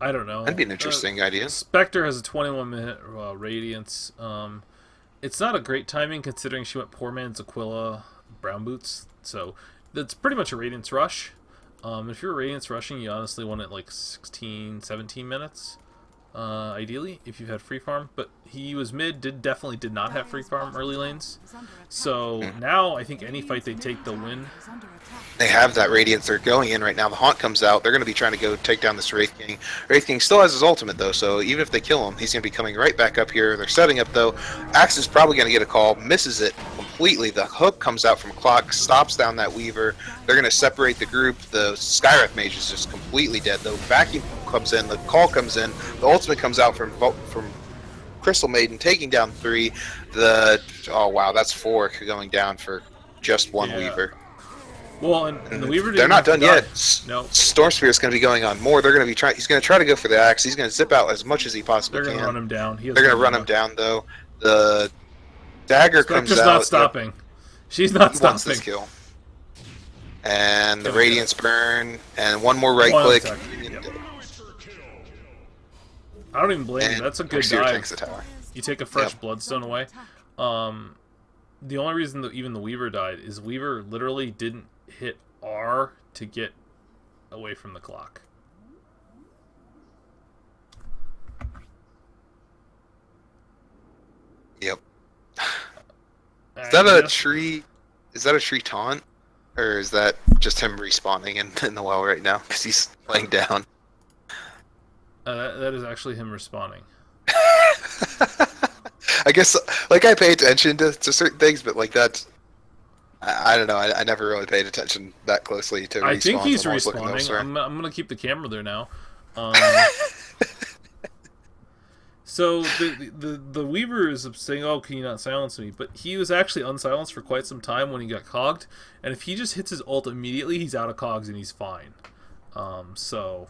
I don't know. That'd be an interesting idea. Spectre has a 21-minute Radiance. It's not a great timing considering she went poor man's Aquila Brown Boots, so that's pretty much a Radiance rush. If you're Radiance rushing, you honestly want it like 16, 17 minutes. Ideally, if you've had free farm, but he was mid, definitely did not have free farm early lanes. So now I think any fight they take, they'll win. They have that Radiance they're going in right now. The Haunt comes out. They're going to be trying to go take down this Wraith King. Wraith King still has his ultimate though, so even if they kill him, he's going to be coming right back up here. They're setting up though. Axe is probably going to get a call, misses it completely. The hook comes out from Clock, stops down that Weaver. They're going to separate the group. The Skywrath Mage is just completely dead though. Vacuum comes in, the call comes in, the ultimate comes out from Crystal Maiden, taking down 3. Oh wow, that's 4 going down for just one Weaver. Well, and the Weaver they're not done yet. No. Storm Spirit's going to be going on more. They're going to be trying. He's going to try to go for the axe. He's going to zip out as much as he possibly can. They're going to run him down. They're going to run him down though. The dagger comes out. Spectre's not stopping. She's not stopping. Wants this kill. And the Radiance burn, and one more right click. Yep. I don't even blame you. That's a good dive. You take a fresh Bloodstone away. The only reason that even the Weaver died is Weaver literally didn't hit R to get away from the clock. Yep. Is that a tree? Is that a tree taunt, or is that just him respawning in the well right now because he's laying down? That is actually him respawning. I guess, like, I pay attention to certain things, but like that, I don't know. I never really paid attention that closely to. I think he's I'm always looking respawning. elsewhere. I'm gonna keep the camera there now. So the Weaver is saying, "Oh, can you not silence me?" But he was actually unsilenced for quite some time when he got cogged, and if he just hits his ult immediately, he's out of cogs and he's fine. So,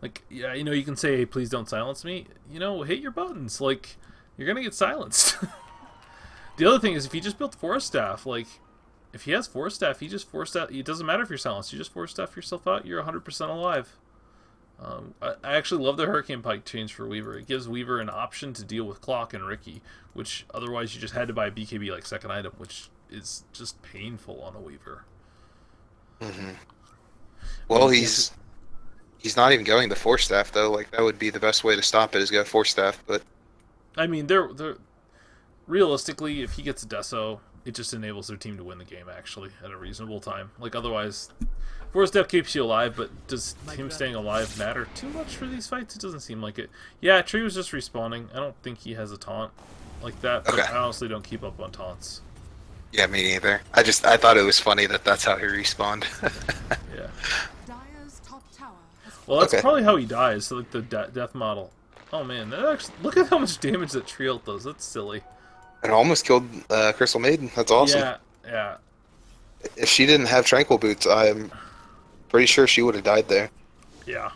like, yeah, you know, you can say, "Hey, please don't silence me." You know, hit your buttons. Like, you're gonna get silenced. The other thing is, if he just built Forest Staff, like, if he has Forest Staff, he just Forest Staff. It doesn't matter if you're silenced. You just Forest Staff yourself out. You're 100% alive. I actually love the Hurricane Pike change for Weaver. It gives Weaver an option to deal with Clock and Ricky, which otherwise you just had to buy a BKB like second item, which is just painful on a Weaver. Mm-hmm. Well, he's not even going the Force Staff though. Like, that would be the best way to stop it, is go Force Staff. But I mean, they're realistically, if he gets a Deso, it just enables their team to win the game actually at a reasonable time. Like, otherwise, Force Staff keeps you alive, but does him staying alive matter too much for these fights? It doesn't seem like it. Yeah, Tree was just respawning. I don't think he has a taunt like that, but I honestly don't keep up on taunts. Yeah, me neither. I thought it was funny that that's how he respawned. Yeah. Dire's top tower has Well, that's probably how he dies. So, like, the death model. Oh man, that actually, look at how much damage that Tree ult does. That's silly. It almost killed Crystal Maiden. That's awesome. Yeah, yeah. If she didn't have Tranquil Boots, I'm pretty sure she would have died there. Yeah.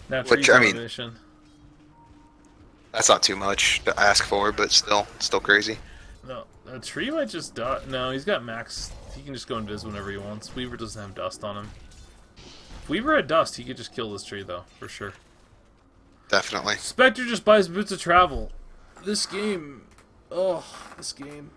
Now, Which, Tree's I on a mean, mission. That's not too much to ask for, but still crazy. No, Tree might just die. No, he's got max. He can just go invis whenever he wants. Weaver doesn't have dust on him. If Weaver had dust, he could just kill this Tree, though, for sure. Definitely. Spectre just buys Boots of Travel. This game. Oh, this game.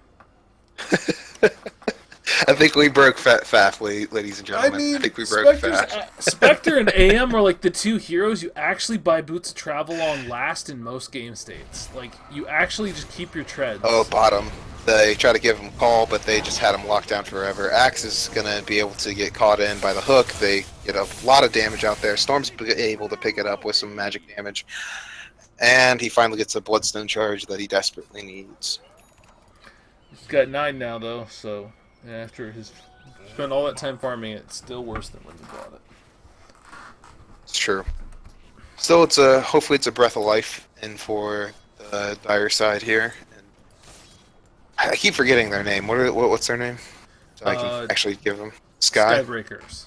I think we broke Faf, ladies and gentlemen. I mean, I think we broke Faf. Spectre and AM are like the two heroes you actually buy Boots of Travel on last in most game states. Like, you actually just keep your treads. Oh, bottom. They try to give him call, but they just had him locked down forever. Axe is going to be able to get caught in by the hook. They get a lot of damage out there. Storm's able to pick it up with some magic damage. And he finally gets a Bloodstone charge that he desperately needs. He's got 9 now, though, so after his spent all that time farming it, it's still worse than when he bought it. It's true. Still, hopefully it's a breath of life in for the Dire side here. I keep forgetting their name. What's their name? So I can actually give them Skybreakers.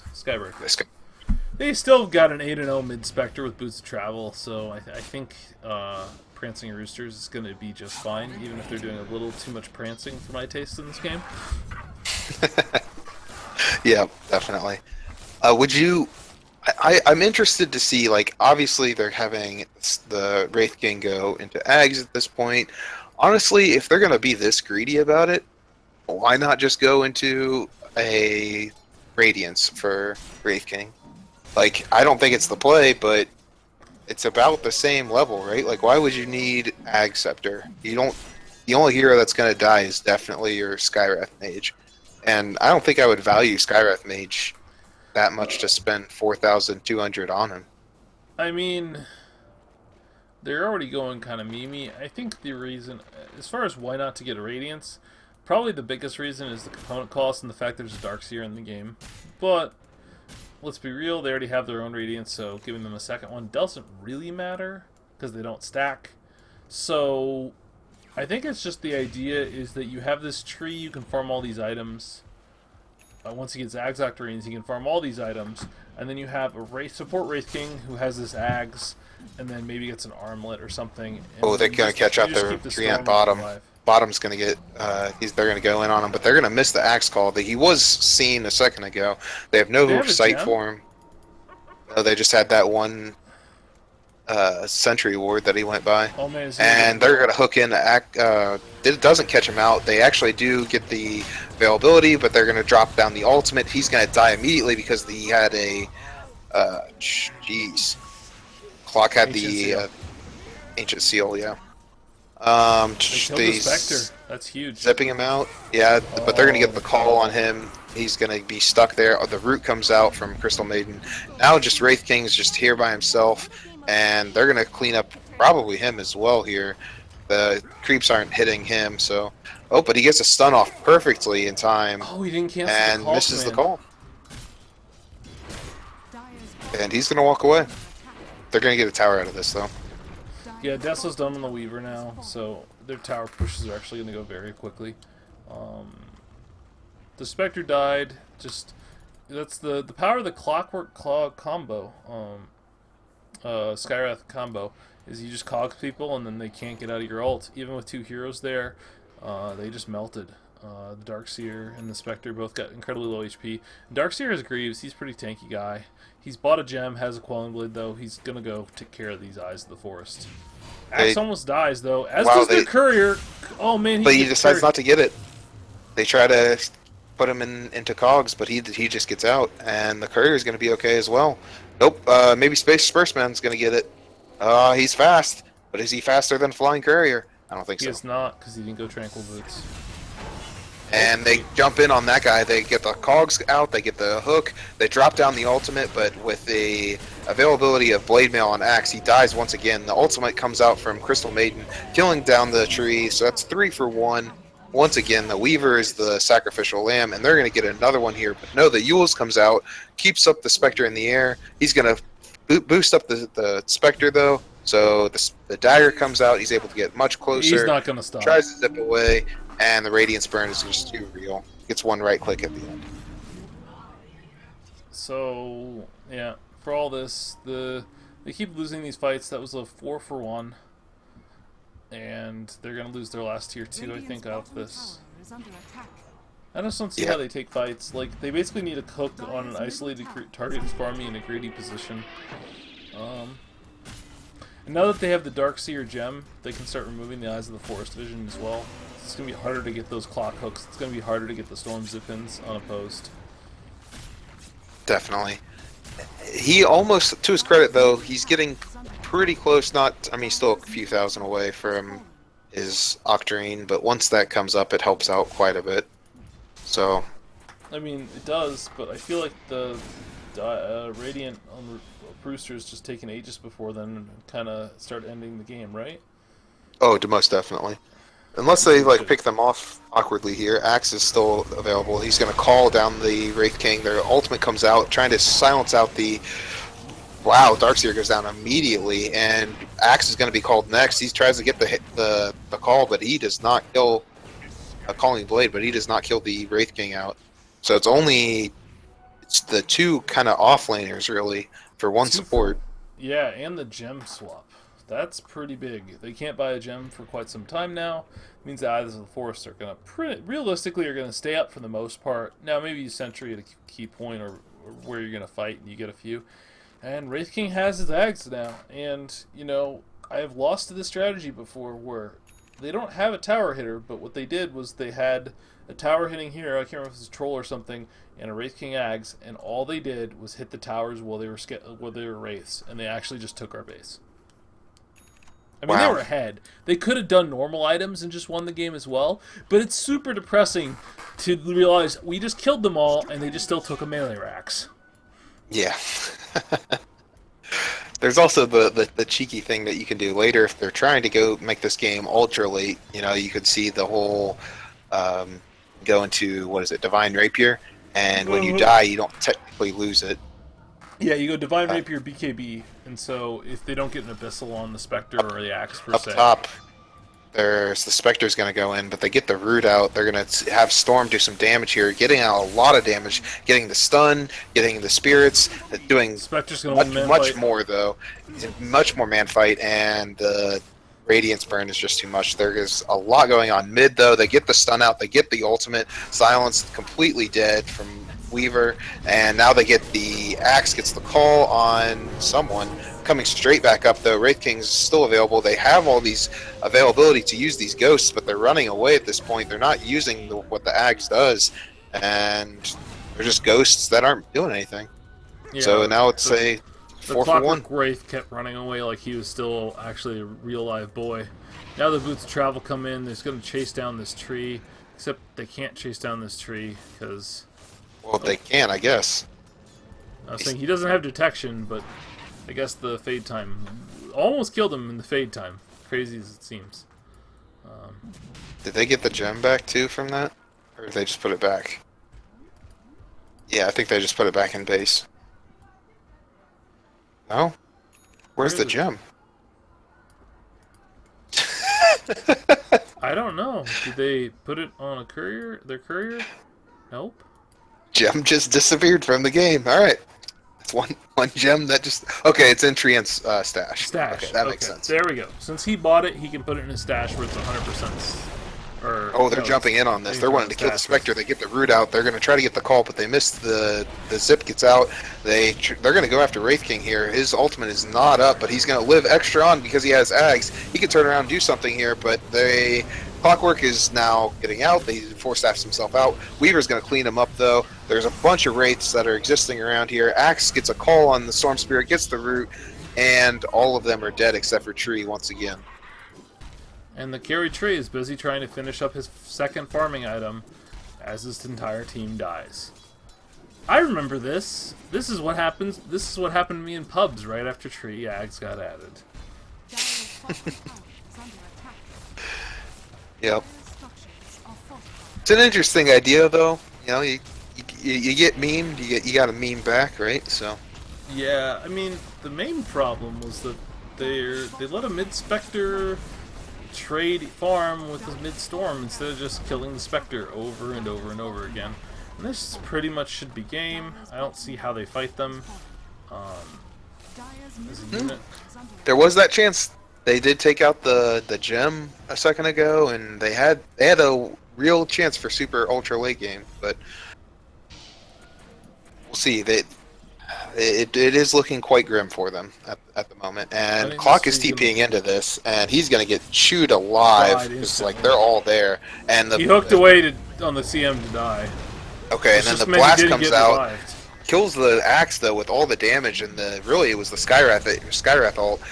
They still got an 8-0 mid Spectre with Boots of Travel, so I think Prancing Roosters is going to be just fine, even if they're doing a little too much prancing for my taste in this game. Yeah, definitely. Would you? I'm interested to see. Like, obviously they're having the Wraith King go into Ags at this point. Honestly, if they're going to be this greedy about it, why not just go into a Radiance for Wraith King? Like, I don't think it's the play, but it's about the same level, right? Like, why would you need Ag Scepter? You don't. The only hero that's going to die is definitely your Skywrath Mage, and I don't think I would value Skywrath Mage that much to spend 4,200 on him. I mean, they're already going kind of memey. I think the reason, as far as why not to get a Radiance, probably the biggest reason is the component cost and the fact there's a Darkseer in the game. But let's be real, they already have their own Radiance, so giving them a second one doesn't really matter because they don't stack. So I think it's just the idea is that you have this tree, you can farm all these items. Once he gets Ags Octarines, he can farm all these items, and then you have a support Wraith King who has this Ags, and then maybe gets an Armlet or something. Oh, they're going to catch out their tree at bottom. Bottom's going to get, they're going to go in on him, but they're going to miss the Axe Call that he was seen a second ago. They have no sight for him. No, they just had that one Sentry Ward that he went by. Oh man, And they're going to hook in. It doesn't catch him out. They actually do get the availability, but they're going to drop down the ultimate. He's going to die immediately because he had a. Jeez. Clock had the Ancient Seal, yeah. They killed the Spectre. That's huge. Zipping him out, yeah, but they're going to get the call on him. He's going to be stuck there. The root comes out from Crystal Maiden. Now just Wraith King's just here by himself, and they're going to clean up probably him as well here. The creeps aren't hitting him, so... Oh, but he gets a stun off perfectly in time. Oh, he didn't cancel and the call, misses the call. And he's going to walk away. They're going to get a tower out of this, though. Yeah, Desla's done on the Weaver now, so their tower pushes are actually going to go very quickly. The Spectre died. Just that's the power of the Clockwork Claw combo. Skywrath combo is you just cogs people and then they can't get out of your ult. Even with 2 heroes there, they just melted. The Darkseer and the Spectre both got incredibly low HP. Darkseer has Greaves. He's a pretty tanky guy. He's bought a gem, has a Quelling Blade though. He's gonna go take care of these Eyes of the Forest. Axe almost dies though, as does the Courier. Oh man, but he decides not to get it. They try to put him into cogs, but he just gets out, and the Courier is gonna be okay as well. Nope, maybe Space Disperseman's gonna get it. He's fast, but is he faster than Flying Courier? I don't think so. He is not, because he didn't go Tranquil Boots. And they jump in on that guy. They get the cogs out. They get the hook. They drop down the ultimate, but with the availability of Blade Mail on Axe, he dies once again. The ultimate comes out from Crystal Maiden, killing down the tree. So that's 3 for 1. Once again, the Weaver is the sacrificial lamb, and they're going to get another one here. But no, the Yules comes out, keeps up the Spectre in the air. He's going to boost up the Spectre, though. So the dagger comes out. He's able to get much closer. He's not going to stop. Tries to zip away, and the Radiance Burn is just too real. Gets one right click at the end. So, yeah, for all this, they keep losing these fights. That was a 4 for 1. And they're going to lose their last tier 2, I think, out of this. I just don't see how they take fights. Like, they basically need a hook on an isolated target who's farming in a greedy position. And now that they have the Darkseer gem, they can start removing the Eyes of the Forest vision as well. It's going to be harder to get those clock hooks. It's going to be harder to get the Storm Zip-ins unopposed. Definitely. He almost, to his credit though, he's getting pretty close. Still a few thousand away from his Octarine, but once that comes up, it helps out quite a bit. So. I mean, it does, but I feel like the Radiant on Roosters just taking ages before then and kind of start ending the game, right? Oh, most definitely. Unless they pick them off awkwardly here, Axe is still available. He's going to call down the Wraith King. Their ultimate comes out, trying to silence out the... Wow, Darkseer goes down immediately, and Axe is going to be called next. He tries to get the call, but he does not kill a Calling Blade, but he does not kill the Wraith King out. So it's the 2 kind of off-laners, really, for 1 support. Yeah, and the gem swap. That's pretty big. They can't buy a gem for quite some time now. It means the Eyes of the Forest are going to realistically are going to stay up for the most part. Now maybe you Sentry at a key point or where you're going to fight and you get a few. And Wraith King has his Ags now. And, you know, I have lost to this strategy before where they don't have a tower hitter, but what they did was they had a tower hitting here, I can't remember if it was a troll or something, and a Wraith King Ags, and all they did was hit the towers while they were Wraiths, and they actually just took our base. I mean, they were ahead. They could have done normal items and just won the game as well, but it's super depressing to realize we just killed them all, and they just still took a melee Rax. Yeah. There's also the cheeky thing that you can do later if they're trying to go make this game ultra late. You know, you could see the whole go into, Divine Rapier, and when you die, you don't technically lose it. Yeah, you go Divine Rapier, BKB, and so if they don't get an Abyssal on the Spectre or the Axe per se. Up top, the Spectre's going to go in, but they get the root out. They're going to have Storm do some damage here, getting out a lot of damage, getting the stun, getting the spirits, doing Spectre's gonna win much more, though. Much more man fight, and the Radiance Burn is just too much. There is a lot going on mid, though. They get the stun out, they get the ultimate, Silence completely dead from Weaver, and now they get the Axe gets the call on someone, coming straight back up though. Wraith King's still available. They have all these availability to use these ghosts, but they're running away at this point. They're not using what the Axe does, and they're just ghosts that aren't doing anything. Yeah, so now it's a 4 for 1. Clockwork Wraith kept running away like he was still actually a real live boy. Now the Boots of Travel come in. They're going to chase down this tree, except they can't chase down this tree because. Well, they can, I guess. I was saying he doesn't have detection, but I guess the fade time almost killed him in the fade time. Crazy as it seems. Did they get the gem back too from that, or did they just put it back? Yeah, I think they just put it back in base. No? Where's the gem? I don't know. Did they put it on a courier? Their courier? Nope. Gem just disappeared from the game. All right. It's one gem that just... Okay, it's in Treant's stash. Stash. Okay, that makes sense. There we go. Since he bought it, he can put it in his stash where it's 100%. Oh, they're jumping in on this. They're wanting to kill the Spectre. They get the root out. They're going to try to get the call, but they miss the zip gets out. They're going to go after Wraith King here. His ultimate is not up, but he's going to live extra on because he has Ags. He can turn around and do something here, but Clockwork is now getting out. They force-staffs himself out. Weaver's going to clean him up, though. There's a bunch of Wraiths that are existing around here. Axe gets a call on the Storm Spirit, gets the root, and all of them are dead except for Tree once again. And the carry Tree is busy trying to finish up his second farming item as his entire team dies. I remember this. This is what happens. This is what happened to me in pubs right after Tree Ags got added. Yep. It's an interesting idea, though. You know, you get memed, you got to meme back, right? So. Yeah, I mean, the main problem was that they let a mid-specter trade farm with the mid-storm instead of just killing the Spectre over and over and over again. And this pretty much should be game. I don't see how they fight them as a unit. There was that chance. They did take out the gem a second ago, and they had a real chance for super ultra late game, but we'll see. It is looking quite grim for them at the moment, and Clock is TPing into this, and he's going to get chewed alive because like they're all there, and he hooked away on the CM to die. Okay, and then the blast comes out, kills the Axe though with all the damage, and really it was the Skywrath ult.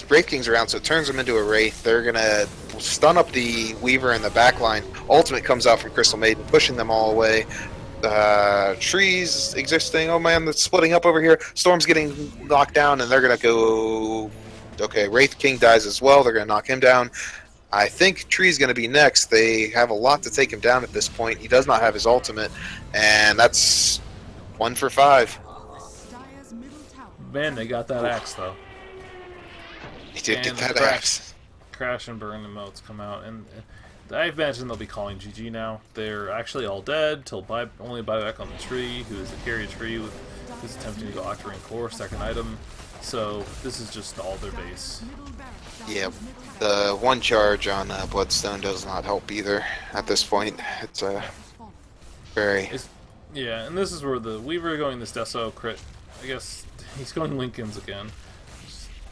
Wraith King's around, so it turns them into a Wraith. They're gonna stun up the Weaver in the backline. Ultimate comes out from Crystal Maiden, pushing them all away. Trees existing. Oh man, that's splitting up over here. Storm's getting knocked down, and they're gonna go. Okay, Wraith King dies as well. They're gonna knock him down. I think Tree's gonna be next. They have a lot to take him down at this point. He does not have his ultimate, and that's 1 for 5. Man, they got that Axe though. He did get that Axe. Crash and Burn emotes come out, and I imagine they'll be calling GG now. They're actually all dead till only buyback on the Tree, who is a carry Tree who's attempting to go Octarine Core, second item. So this is just all their base. Yeah, the one charge on Bloodstone does not help either at this point. It's very... Yeah, and this is where the Weaver going this Deso crit. I guess he's going Lincoln's again.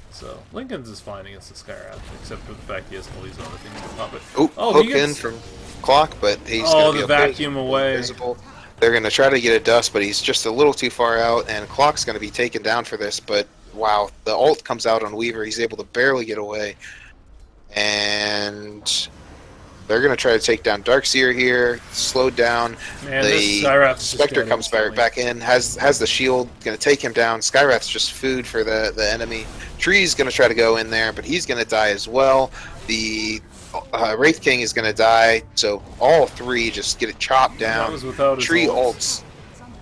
So Lincoln's is fine against the Skywrath, except for the fact he has all these other things to pop it. Hook in from Clock, but he's going to be the vacuum away. Visible. They're going to try to get a dust, but he's just a little too far out, and Clock's going to be taken down for this. But wow, the ult comes out on Weaver. He's able to barely get away, and they're going to try to take down Darkseer here. Slowed down. Man, the Spectre comes back in, has the shield, going to take him down. Skywrath's just food for the enemy. Tree's going to try to go in there, but he's going to die as well. The Wraith King is going to die, so all three just get it chopped down. Tree ults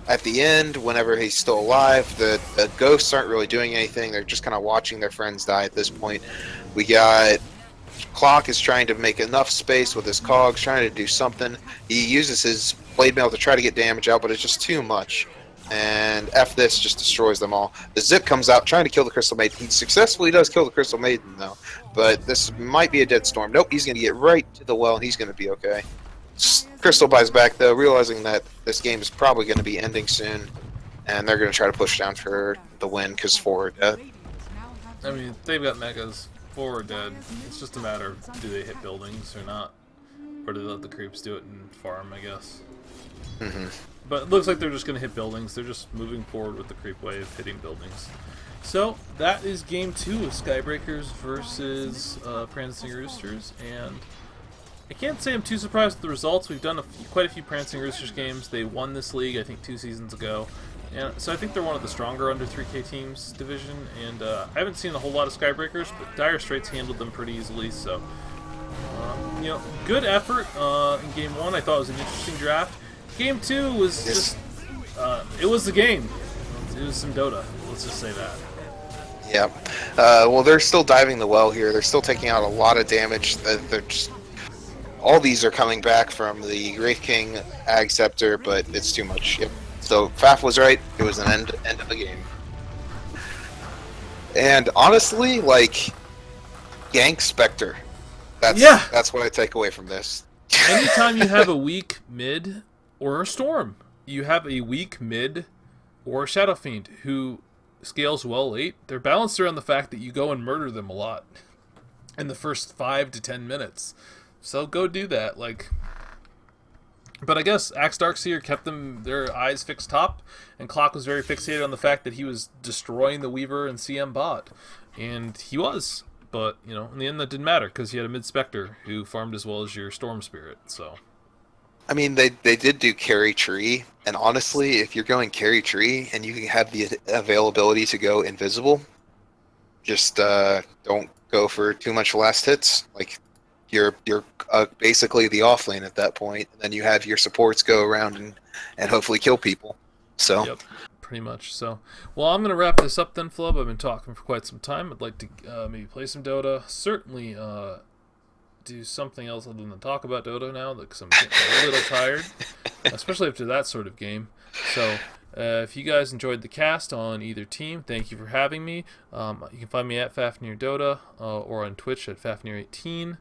at the end whenever he's still alive. The ghosts aren't really doing anything. They're just kind of watching their friends die at this point. We got... Clock is trying to make enough space with his cogs, trying to do something. He uses his blade mail to try to get damage out, but it's just too much. And F this just destroys them all. The Zip comes out trying to kill the Crystal Maiden. He successfully does kill the Crystal Maiden, though. But this might be a dead storm. Nope, he's going to get right to the well, and he's going to be okay. Crystal buys back, though, realizing that this game is probably going to be ending soon. and they're going to try to push down for the win because 4 are dead. I mean, they've got megas. 4 are dead. It's just a matter of do they hit buildings or not. Or do they let the creeps do it and farm, I guess. But it looks like they're just going to hit buildings. They're just moving forward with the creep wave, hitting buildings. So, that is game 2 of Skybreakers versus Prancing Roosters, and I can't say I'm too surprised with the results. We've done quite a few Prancing Roosters games. They won this league, I think, 2 seasons ago. And so I think they're one of the stronger under 3K teams division, and I haven't seen a whole lot of Skybreakers, but Dire Straits handled them pretty easily, so you know, good effort in game 1. I thought it was an interesting draft. Game 2 was just it was the game. It was some Dota, let's just say that. Yeah. Well, they're still diving the well here. They're still taking out a lot of damage. They're just, all these are coming back from the Wraith King Ag Scepter, but it's too much. Yep. So Faf was right. It was an end of the game. And honestly, like, gank Spectre. That's what I take away from this. Anytime you have a weak mid or a Storm, you have a weak mid or a Shadow Fiend who scales well late, they're balanced around the fact that you go and murder them a lot in the first 5 to 10 minutes. So go do that. Like, but I guess Axe Darkseer kept their eyes fixed top, and Clock was very fixated on the fact that he was destroying the Weaver and CM bot, and he was. But you know, in the end, that didn't matter because he had a mid Spectre who farmed as well as your Storm Spirit. So. I mean, they did do carry tree, and honestly, if you're going carry tree and you have the availability to go invisible, just don't go for too much last hits. Like, you're basically the off lane at that point, and then you have your supports go around and hopefully kill people. So. Yep. Pretty much. So, well, I'm going to wrap this up then, Flub. I've been talking for quite some time. I'd like to maybe play some Dota. Certainly do something else other than talk about Dota now, because I'm getting a little tired, especially after that sort of game. So, if you guys enjoyed the cast on either team, thank you for having me. You can find me at FafnirDota or on Twitch at Fafnir18,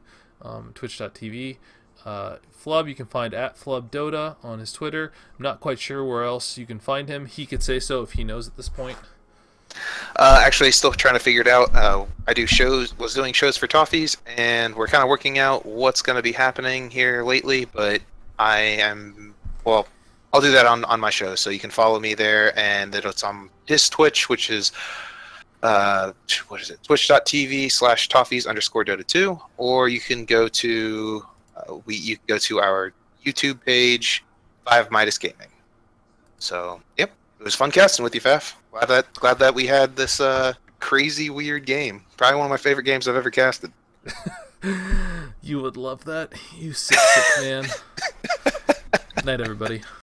twitch.tv. Flub, you can find at FlubDota on his Twitter. I'm not quite sure where else you can find him. He could say so if he knows at this point. Actually, still trying to figure it out. Was doing shows for Toffees, and we're kind of working out what's going to be happening here lately, but I'll do that on my show, so you can follow me there, and then it's on his Twitch, which is, twitch.tv/Toffees_Dota2, or you can go to, our YouTube page, 5 Midas Gaming. So, yep. It was fun casting with you, Faf. Glad that we had this crazy, weird game. Probably one of my favorite games I've ever casted. You would love that. You sick man. Night, everybody.